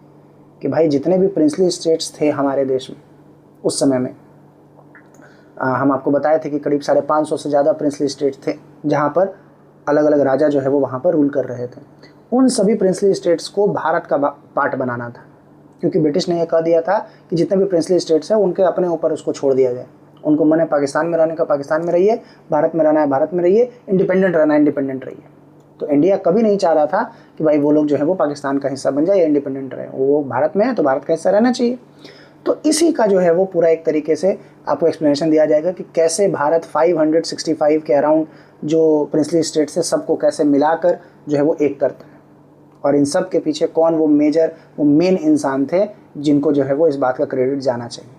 कि भाई जितने भी प्रिंसली स्टेट्स थे हमारे देश में उस समय में, हम आपको बताए थे कि करीब 550 से ज़्यादा प्रिंसली स्टेट्स थे जहाँ पर अलग अलग राजा जो है वो वहाँ पर रूल कर रहे थे। उन सभी प्रिंसली स्टेट्स को भारत का पार्ट बनाना था, क्योंकि ब्रिटिश ने यह कह दिया था कि जितने भी प्रिंसली स्टेट्स हैं उनके अपने ऊपर उसको छोड़ दिया जाए। उनको मन है पाकिस्तान में रहने का पाकिस्तान में रहिए, भारत में रहना है भारत में रहिए, इंडिपेंडेंट रहना है इंडिपेंडेंट रहिए। तो इंडिया कभी नहीं चाह रहा था कि भाई वो लोग जो है वो पाकिस्तान का हिस्सा बन जाए या इंडिपेंडेंट रहे। वो भारत में है तो भारत का हिस्सा रहना चाहिए। तो इसी का जो है वो पूरा एक तरीके से आपको एक्सप्लेनेशन दिया जाएगा कि कैसे भारत 565 के अराउंड जो प्रिंसली स्टेट्स है सबको कैसे मिलाकर जो है वो एक करता है, और इन सब के पीछे कौन वो मेन इंसान थे जिनको जो है वो इस बात का क्रेडिट जाना चाहिए।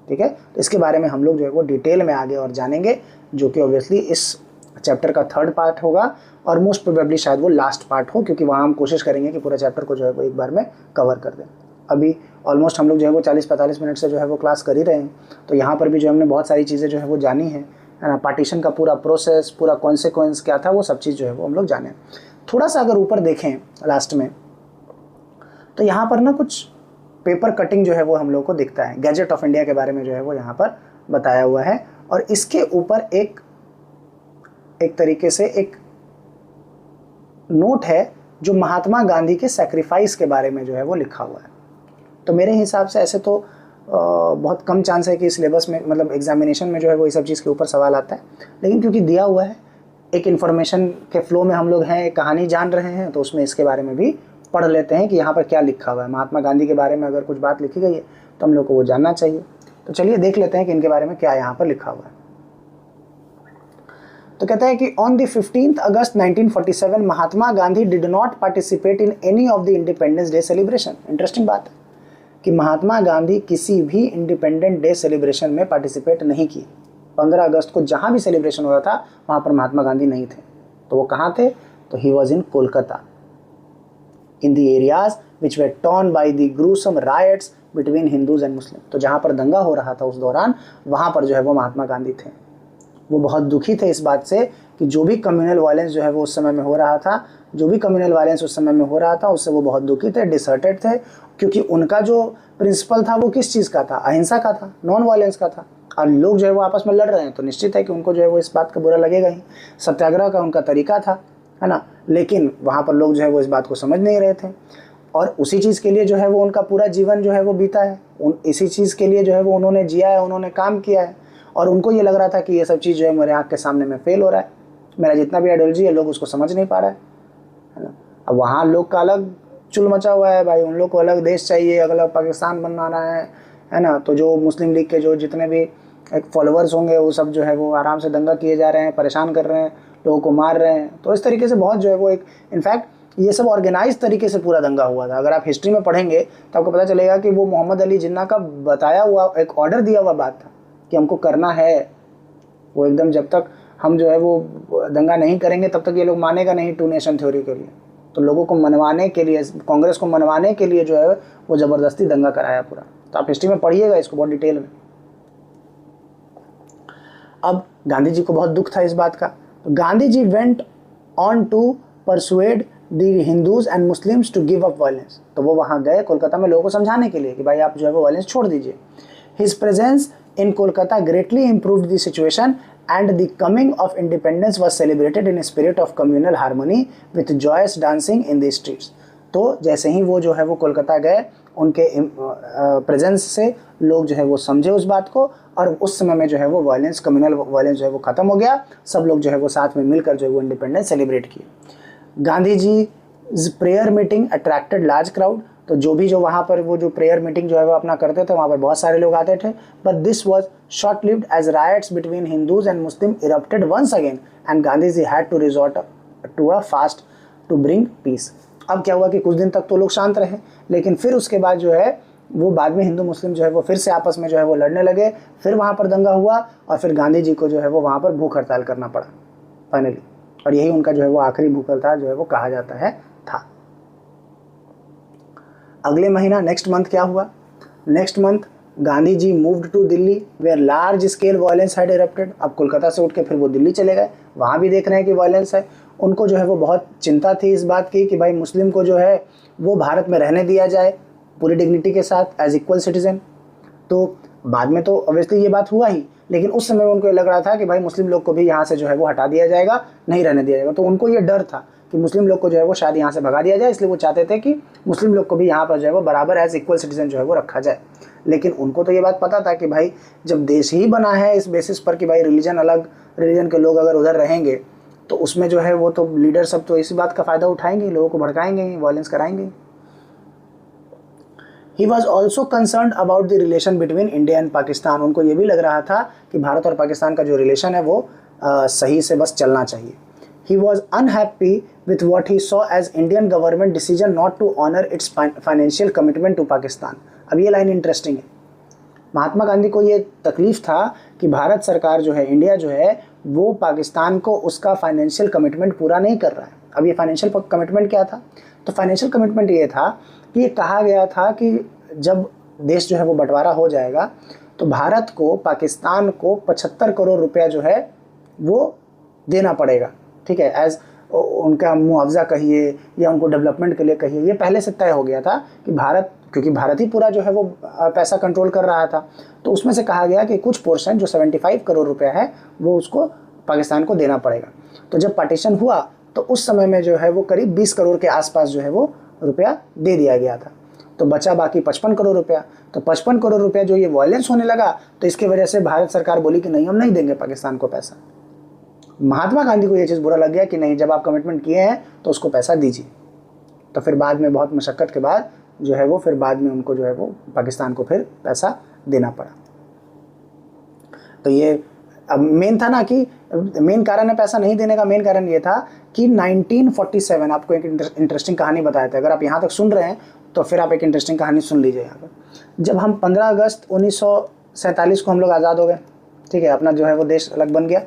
ठीक है, तो इसके बारे में हम लोग जो है वो डिटेल में आगे और जानेंगे, जो कि ऑब्वियसली इस चैप्टर का 3rd पार्ट होगा और मोस्ट प्रोबेबली शायद वो लास्ट पार्ट हो, क्योंकि वहाँ हम कोशिश करेंगे कि पूरा चैप्टर को जो है वो एक बार में कवर कर दें। अभी ऑलमोस्ट हम लोग जो है वो 40-45 मिनट से जो है वो क्लास कर ही रहे हैं, तो यहाँ पर भी जो हमने बहुत सारी चीज़ें जो है वो जानी है ना। पार्टीशन का पूरा प्रोसेस, पूरा कॉन्सिक्वेंस क्या था, वो सब चीज़ जो है वो हम लोग जाने। थोड़ा सा अगर ऊपर देखें लास्ट में, तो यहाँ पर ना कुछ पेपर कटिंग जो है वो हम लोग को दिखता है। गैजेट ऑफ इंडिया के बारे में जो है वो यहाँ पर बताया हुआ है, और इसके ऊपर एक तरीके से एक नोट है जो महात्मा गांधी के सेक्रीफाइस के बारे में जो है वो लिखा हुआ है। तो मेरे हिसाब से ऐसे तो बहुत कम चांस है कि सिलेबस में, मतलब एग्जामिनेशन में जो है वो इस सब चीज़ के ऊपर सवाल आता है, लेकिन क्योंकि दिया हुआ है, एक इन्फॉर्मेशन के फ्लो में हम लोग हैं, एक कहानी जान रहे हैं, तो उसमें इसके बारे में भी पढ़ लेते हैं कि यहाँ पर क्या लिखा हुआ है। महात्मा गांधी के बारे में अगर कुछ बात लिखी गई है तो हम लोग को वो जानना चाहिए। तो चलिए देख लेते हैं कि इनके बारे में क्या यहाँ पर लिखा हुआ है। तो कहता है कि on the 15th August 1947 Mahatma Gandhi did not participate in any of the independence day celebration. Interesting बात है कि महात्मा गांधी किसी भी इंडिपेंडेंट डे सेलिब्रेशन में पार्टिसिपेट नहीं किए। 15 अगस्त को जहाँ भी सेलिब्रेशन हो रहा था वहाँ पर महात्मा गांधी नहीं थे। तो वो कहाँ थे? तो he was in Kolkata, in the areas which way torn by the gruesome rights between Hindus and मुस्लिम। तो जहाँ पर दंगा हो रहा था उस दौरान, वहाँ पर जो है वो महात्मा गांधी थे। वो बहुत दुखी थे इस बात से कि जो भी कम्युनल वायलेंस जो है वो उस समय में हो रहा था, उससे वो बहुत दुखी थे, डिसहर्टेड थे, क्योंकि उनका जो प्रिंसिपल था वो किस चीज़ का था? अहिंसा का था, नॉन वायलेंस का था। और लोग जो है वो आपस में लड़ रहे हैं तो निश्चित है कि उनको जो है वो इस बात का बुरा लगेगा ही। सत्याग्रह का उनका तरीका था, है ना, लेकिन वहाँ पर लोग जो है वो इस बात को समझ नहीं रहे थे, और उसी चीज़ के लिए जो है वो उनका पूरा जीवन जो है वो बीता है, इसी चीज़ के लिए जो है वो उन्होंने जिया है, उन्होंने काम किया है, और उनको ये लग रहा था कि ये सब चीज़ जो है मेरे आँख के सामने में फेल हो रहा है, मेरा जितना भी आइडियोलॉजी है लोग उसको समझ नहीं पा रहा है ना। अब वहाँ लोग का अलग चुल मचा हुआ है भाई, उन लोग को अलग देश चाहिए, अलग पाकिस्तान बनवाना है ना। तो जो मुस्लिम लीग के जो जितने भी एक फॉलोअर्स होंगे वो सब जो है वो आराम से दंगा किए जा रहे हैं, परेशान कर रहे हैं, लोगों को मार रहे हैं। तो इस तरीके से बहुत जो है वो एक, इनफैक्ट ये सब ऑर्गेनाइज तरीके से पूरा दंगा हुआ था। अगर आप हिस्ट्री में पढ़ेंगे तो आपको पता चलेगा कि वो मोहम्मद अली जिन्ना का बताया हुआ एक ऑर्डर दिया हुआ बात था कि हमको करना है वो, एकदम जब तक हम जो है वो दंगा नहीं करेंगे तब तक ये लोग मानेगा नहीं टू नेशन थ्योरी के लिए। तो लोगों को मनवाने के लिए, कांग्रेस को मनवाने के लिए जो है वो ज़बरदस्ती दंगा कराया पूरा। तो आप हिस्ट्री में पढ़िएगा इसको बहुत डिटेल में। अब गांधी जी को बहुत दुख था इस बात का, तो Gandhi ji went on to persuade the Hindus and Muslims to give up violence. तो वो वहाँ गए कोलकाता में लोगों को समझाने के लिए कि भाई आप जो है वो वायलेंस छोड़ दीजिए। His presence in Kolkata greatly improved the situation and the coming of independence was celebrated in a spirit of communal harmony with joyous dancing in the streets। तो जैसे ही वो जो है वो कोलकाता गए, उनके प्रेजेंस से लोग जो है वो समझे उस बात को, और उस समय में जो है वो वायलेंस, कम्युनल वायलेंस जो है वो ख़त्म हो गया। सब लोग जो है वो साथ में मिलकर जो है वो इंडिपेंडेंस सेलिब्रेट किए। Gandhi ji prayer meeting attracted large crowd. तो जो वहाँ पर वो जो प्रेयर मीटिंग जो है वो अपना करते थे, वहाँ पर बहुत सारे लोग आते थे। But this was short lived as riots between Hindus and Muslim erupted once again and Gandhi ji had to resort to a fast to bring peace. अब क्या हुआ कि कुछ दिन तक तो लोग शांत रहे, लेकिन फिर उसके बाद जो है वो बाद में हिंदू मुस्लिम जो है वो फिर से आपस में जो है वो लड़ने लगे, फिर वहाँ पर दंगा हुआ, और फिर गांधी जी को जो है वो वहाँ पर भूख हड़ताल करना पड़ा फाइनली। और यही उनका जो है वो आखिरी भूख हड़ताल जो है वो कहा जाता है था। अगले महीना नेक्स्ट मंथ क्या हुआ? Next month Gandhi ji moved to Delhi where large scale violence had erupted. अब कोलकाता से उठ के फिर वो दिल्ली चले गए, वहाँ भी देख रहे हैं कि वायलेंस है। उनको जो है वो बहुत चिंता थी इस बात की कि भाई मुस्लिम को जो है वो भारत में रहने दिया जाए पूरी डिग्निटी के साथ एज इक्वल सिटीजन। तो बाद में तो ऑब्वियसली ये बात हुआ ही, लेकिन उस समय उनको लग रहा था कि भाई मुस्लिम लोग को भी यहाँ से जो है वो हटा दिया जाएगा, नहीं रहने दिया जाएगा। तो उनको ये डर था कि मुस्लिम लोग को जो है वो शायद यहाँ से भगा दिया जाए, इसलिए वो चाहते थे कि मुस्लिम लोग को भी यहाँ पर जो है वो बराबर एज इक्वल सिटीजन जो है वो रखा जाए। लेकिन उनको तो ये बात पता था कि भाई जब देश ही बना है इस बेसिस पर कि भाई रिलीजन अलग, रिलीजन के लोग अगर उधर रहेंगे तो उसमें जो है वो तो लीडर सब तो इसी बात का फ़ायदा उठाएंगे, लोगों को भड़काएंगे, वायलेंस कराएंगे। He was also concern about the relation between India and Pakistan. उनको ये भी लग रहा था कि भारत और पाकिस्तान का जो रिलेशन है वो सही से बस चलना चाहिए। He was unhappy with what he saw as Indian government decision not to honor its financial commitment to Pakistan। अब ये लाइन इंटरेस्टिंग है। महात्मा गांधी को ये तकलीफ था कि भारत सरकार जो है, इंडिया जो है, वो पाकिस्तान को उसका फाइनेंशियल कमिटमेंट पूरा नहीं कर रहा है। अब ये फाइनेंशियल कमिटमेंट क्या था? तो फाइनेंशियल कमिटमेंट ये था कि ये कहा गया था कि जब देश जो है वो बंटवारा हो जाएगा तो भारत को पाकिस्तान को 75 करोड़ रुपया जो है वो देना पड़ेगा, ठीक है, एज उनका मुआवजा कहिए या उनको डेवलपमेंट के लिए कहिए। ये पहले से तय हो गया था कि भारत, क्योंकि भारत ही पूरा जो है वो पैसा कंट्रोल कर रहा था, तो उसमें से कहा गया कि कुछ पोर्शन जो 75 करोड़ रुपया है वो उसको पाकिस्तान को देना पड़ेगा। तो जब पार्टीशन हुआ तो उस समय में जो है वो करीब 20 करोड़ के आसपास जो है वो रुपया दे दिया गया था। तो बचा बाकी 55 करोड़ रुपया। तो 55 करोड़ रुपया जो ये वायलेंस होने लगा तो इसकी वजह से भारत सरकार बोली कि नहीं, हम नहीं देंगे पाकिस्तान को पैसा। महात्मा गांधी को ये चीज़ बुरा लग गया कि नहीं, जब आप कमिटमेंट किए हैं तो उसको पैसा दीजिए। तो फिर बाद में बहुत मशक्क़त के बाद जो है वो फिर बाद में उनको जो है वो पाकिस्तान को फिर पैसा देना पड़ा। तो ये अब मेन था ना कि मेन कारण है पैसा नहीं देने का, मेन कारण ये था कि 1947, आपको एक इंटरेस्टिंग कहानी बताया था। अगर आप यहाँ तक सुन रहे हैं तो फिर आप एक इंटरेस्टिंग कहानी सुन लीजिए यहाँ पर। जब हम 15 अगस्त 1947 को हम लोग आज़ाद हो गए, ठीक है, अपना जो है वो देश अलग बन गया।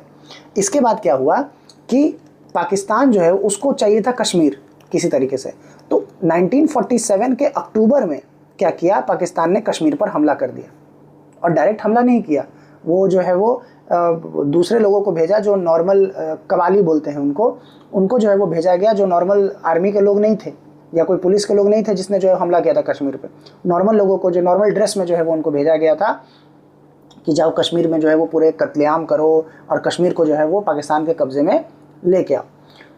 इसके बाद क्या हुआ कि पाकिस्तान जो है उसको चाहिए था कश्मीर किसी तरीके से। तो 1947 के अक्टूबर में क्या किया, पाकिस्तान ने कश्मीर पर हमला कर दिया। और डायरेक्ट हमला नहीं किया, वो जो है वो दूसरे लोगों को भेजा जो नॉर्मल कवाली बोलते हैं उनको जो है वो भेजा गया, जो नॉर्मल आर्मी के लोग नहीं थे या कोई पुलिस के लोग नहीं थे जिसने जो है हमला किया था कश्मीर पे। नॉर्मल लोगों को जो नॉर्मल ड्रेस में जो है वो उनको भेजा गया था कि जाओ कश्मीर में जो है वो पूरे कत्लेआम करो और कश्मीर को जो है वो पाकिस्तान के कब्जे में लेके आओ।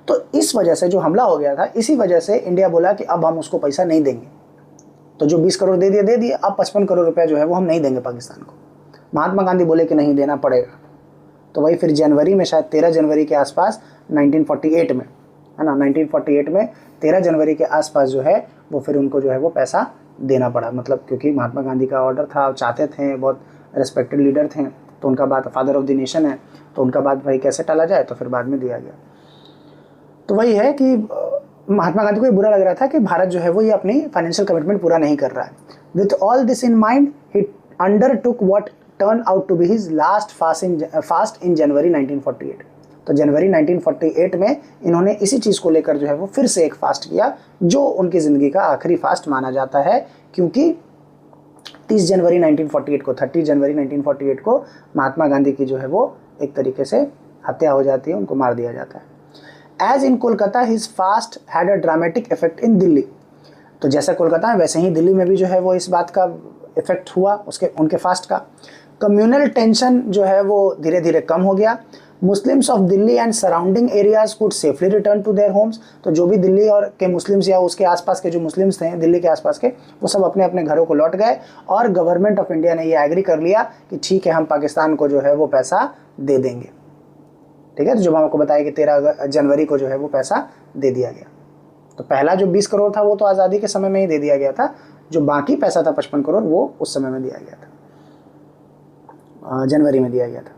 तो इस वजह से जो हमला हो गया था, इसी वजह से इंडिया बोला कि अब हम उसको पैसा नहीं देंगे। तो जो 20 करोड़ दे दिए, अब 55 करोड़ रुपया जो है वो हम नहीं देंगे पाकिस्तान को। महात्मा गांधी बोले कि नहीं, देना पड़ेगा। तो वही फिर जनवरी में, शायद 13 जनवरी के आसपास 1948 में, है ना, 1948 में 13 जनवरी के आसपास जो है वो फिर उनको जो है वो पैसा देना पड़ा। मतलब क्योंकि महात्मा गांधी का ऑर्डर था, चाहते थे, बहुत रिस्पेक्टेड लीडर थे, तो उनका बात, फादर ऑफ द नेशन है, तो उनका बात भाई कैसे टाला जाए, तो फिर बाद में दिया गया। तो वही है कि महात्मा गांधी को ये बुरा लग रहा था कि भारत जो है वो ये अपनी फाइनेंशियल कमिटमेंट पूरा नहीं कर रहा है। With all this in mind he undertook what turn out to be his last fast in January 1948। तो जनवरी 1948 में इन्होंने इसी चीज़ को लेकर जो है वो फिर से एक फास्ट किया, जो उनकी ज़िंदगी का आखिरी फास्ट माना जाता है, क्योंकि 30 जनवरी 1948 को 30 जनवरी 1948 को महात्मा गांधी की जो है वो एक तरीके से हत्या हो जाती है, उनको मार दिया जाता है। As in Kolkata his fast had a dramatic effect in Delhi. तो जैसा कोलकाता है वैसे ही दिल्ली में भी जो है वो इस बात का इफेक्ट हुआ उनके फास्ट का। कम्युनल टेंशन जो है वो धीरे धीरे कम हो गया। Muslims of Delhi and surrounding areas could safely return to their homes. तो जो भी दिल्ली और के मुस्लिम्स या उसके आसपास के जो मुस्लिम्स थे दिल्ली के आसपास के, वो सब अपने अपने घरों को लौट गए। और गवर्नमेंट ऑफ इंडिया ने ये एग्री कर लिया कि ठीक है, हम पाकिस्तान को जो है वो पैसा दे देंगे। ठीक है, तो जो आपको बताया कि 13 जनवरी को जो है वो पैसा दे दिया गया। तो पहला जो 20 करोड़ था वो तो आज़ादी के समय में ही दे दिया गया था, जो बाकी पैसा था 55 करोड़ वो उस समय में दिया गया था, जनवरी में दिया गया था।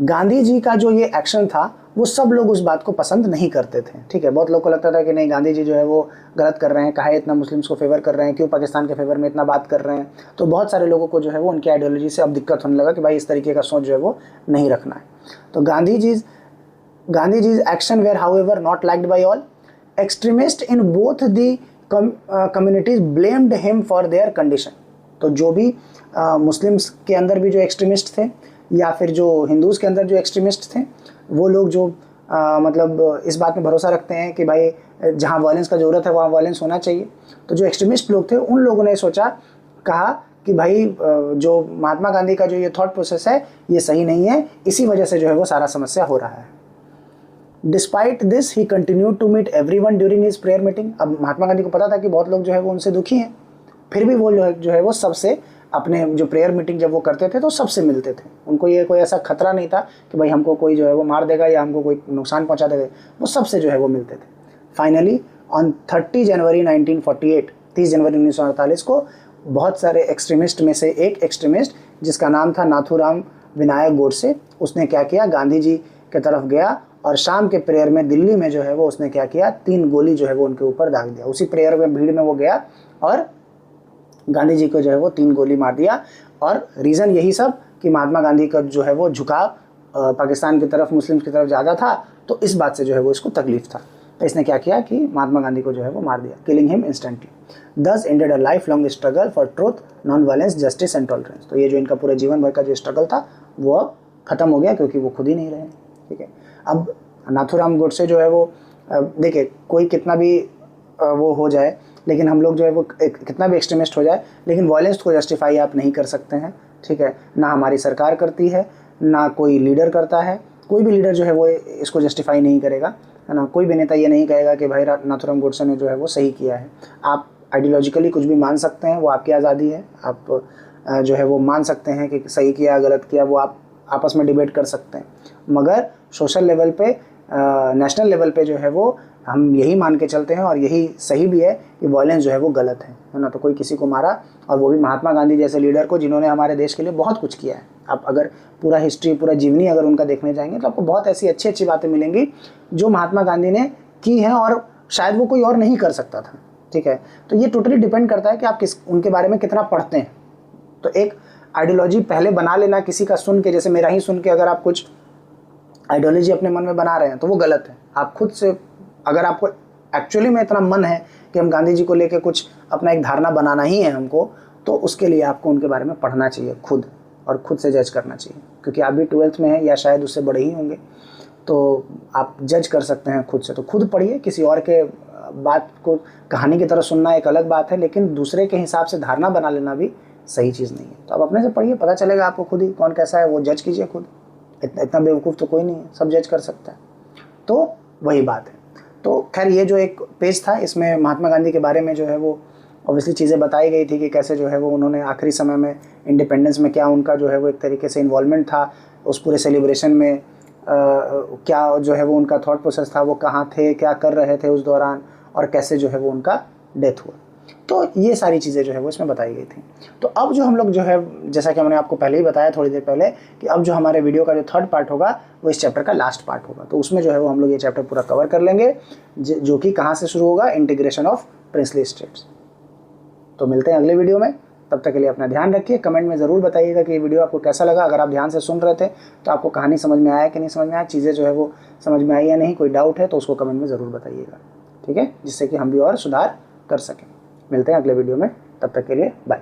गांधी जी का जो ये एक्शन था वो सब लोग उस बात को पसंद नहीं करते थे। ठीक है, बहुत लोगों को लगता था कि नहीं, गांधी जी जो है वो गलत कर रहे हैं, काहे इतना मुस्लिम्स को फेवर कर रहे हैं, क्यों पाकिस्तान के फेवर में इतना बात कर रहे हैं। तो बहुत सारे लोगों को जो है वो उनकी आइडियोलॉजी से अब दिक्कत होने लगा कि भाई इस तरीके का सोच जो है वो नहीं रखना है। तो Gandhi जी's action were however not liked by all. Extremists in both the communities blamed him for their condition. तो जो भी मुस्लिम्स के अंदर भी जो एक्सट्रीमिस्ट थे या फिर जो हिंदूज़ के अंदर जो एक्सट्रीमिस्ट थे, वो लोग जो मतलब इस बात में भरोसा रखते हैं कि भाई जहाँ वायलेंस का ज़रूरत है वहाँ वायलेंस होना चाहिए। तो जो एक्सट्रीमिस्ट लोग थे उन लोगों ने कहा कि भाई जो महात्मा गांधी का जो ये थॉट प्रोसेस है ये सही नहीं है, इसी वजह से जो है वो सारा समस्या हो रहा है। Despite this he continue to meet everyone during his prayer meeting. अब महात्मा गांधी को पता था कि बहुत लोग जो है वो उनसे दुखी हैं, फिर भी वो जो है वो सबसे अपने जो प्रेयर मीटिंग जब वो करते थे तो सबसे मिलते थे। उनको ये कोई ऐसा खतरा नहीं था कि भाई हमको कोई जो है वो मार देगा या हमको कोई नुकसान पहुंचा देगा, वो सबसे जो है वो मिलते थे। फाइनली ऑन 30 जनवरी 1948, 30 जनवरी 1948 को बहुत सारे एक्सट्रीमिस्ट में से एक एक्सट्रीमिस्ट जिसका नाम था नाथूराम विनायक गोडसे, उसने क्या किया, गांधी जी की तरफ गया और शाम के प्रेयर में दिल्ली में जो है वो उसने क्या किया, 3 गोली जो है वो उनके ऊपर दाग दिया। उसी प्रेयर में भीड़ में वो गया और गांधी जी को जो है वो 3 गोली मार दिया। और रीज़न यही सब कि महात्मा गांधी का जो है वो झुकाव पाकिस्तान की तरफ, मुस्लिम्स की तरफ ज़्यादा था, तो इस बात से जो है वो इसको तकलीफ था। तो इसने क्या किया कि महात्मा गांधी को जो है वो मार दिया, किलिंग हिम इंस्टेंटली। दस ended a life long struggle for truth, non violence, justice and tolerance. तो ये जो इनका पूरे जीवन भर का जो स्ट्रगल था वो अब खत्म हो गया, क्योंकि वो खुद ही नहीं रहे। ठीक है, अब नाथूराम गोडसे जो है वो देखिए, कोई कितना भी वो हो जाए, लेकिन हम लोग जो है वो कितना भी एक्सट्रीमिस्ट हो जाए, लेकिन वायलेंस को जस्टिफाई आप नहीं कर सकते हैं। ठीक है, ना हमारी सरकार करती है, ना कोई लीडर करता है। कोई भी लीडर जो है वो इसको जस्टिफाई नहीं करेगा, है ना। कोई भी नेता ये नहीं कहेगा कि भाई नाथूराम गोडसे ने जो है वो सही किया है। आप आइडियोलॉजिकली कुछ भी मान सकते हैं, वो आपकी आज़ादी है। आप जो है वो मान सकते हैं कि सही किया गलत किया, वो आप आपस में डिबेट कर सकते हैं। मगर सोशल लेवल पे, नेशनल लेवल पे जो है वो हम यही मान के चलते हैं, और यही सही भी है कि वायलेंस जो है वो गलत है ना। तो कोई किसी को मारा, और वो भी महात्मा गांधी जैसे लीडर को, जिन्होंने हमारे देश के लिए बहुत कुछ किया है। आप अगर पूरा हिस्ट्री, पूरा जीवनी अगर उनका देखने जाएंगे तो आपको बहुत ऐसी अच्छी अच्छी बातें मिलेंगी जो महात्मा गांधी ने की हैं, और शायद वो कोई और नहीं कर सकता था। ठीक है, तो ये टोटली डिपेंड करता है कि आप उनके बारे में कितना पढ़ते हैं। तो एक आइडियोलॉजी पहले बना लेना किसी का सुन के, जैसे मेरा ही सुन के अगर आप कुछ आइडियोलॉजी अपने मन में बना रहे हैं तो वो गलत है। आप खुद से, अगर आपको एक्चुअली में इतना मन है कि हम गांधी जी को लेके कुछ अपना एक धारणा बनाना ही है हमको, तो उसके लिए आपको उनके बारे में पढ़ना चाहिए खुद, और खुद से जज करना चाहिए। क्योंकि आप भी 12th में हैं, या शायद उससे बड़े ही होंगे, तो आप जज कर सकते हैं खुद से। तो खुद पढ़िए। किसी और के बात को कहानी की तरह सुनना एक अलग बात है, लेकिन दूसरे के हिसाब से धारणा बना लेना भी सही चीज़ नहीं है। तो आप अपने से पढ़िए, पता चलेगा आपको खुद ही कौन कैसा है, वो जज कीजिए खुद। इतना बेवकूफ़ तो कोई नहीं है, सब जज कर सकता है। तो वही बात है। तो खैर, ये जो एक पेज था, इसमें महात्मा गांधी के बारे में जो है वो ऑब्वियसली चीज़ें बताई गई थी कि कैसे जो है वो उन्होंने आखिरी समय में इंडिपेंडेंस में क्या उनका जो है वो एक तरीके से इन्वॉल्वमेंट था उस पूरे सेलिब्रेशन में। क्या जो है वो उनका थॉट प्रोसेस था, वो कहाँ थे, क्या कर रहे थे उस दौरान, और कैसे जो है वो उनका डेथ हुआ। तो ये सारी चीज़ें जो है वो इसमें बताई गई थी। तो अब जो हम लोग जो है, जैसा कि हमने आपको पहले ही बताया थोड़ी देर पहले, कि अब जो हमारे वीडियो का जो थर्ड पार्ट होगा वो इस चैप्टर का लास्ट पार्ट होगा। तो उसमें जो है वो हम लोग ये चैप्टर पूरा कवर कर लेंगे, जो कि कहाँ से शुरू होगा, इंटीग्रेशन ऑफ प्रिंसली स्टेट्स। तो मिलते हैं अगले वीडियो में। तब तक के लिए अपना ध्यान रखिए। कमेंट में ज़रूर बताइएगा कि ये वीडियो आपको कैसा लगा। अगर आप ध्यान से सुन रहे थे तो आपको कहानी समझ में आया कि नहीं समझ में आया, चीज़ें जो है वो समझ में आई या नहीं, कोई डाउट है तो उसको कमेंट में ज़रूर बताइएगा। ठीक है, जिससे कि हम भी और सुधार कर सकें। मिलते हैं अगले वीडियो में, तब तक के लिए बाय।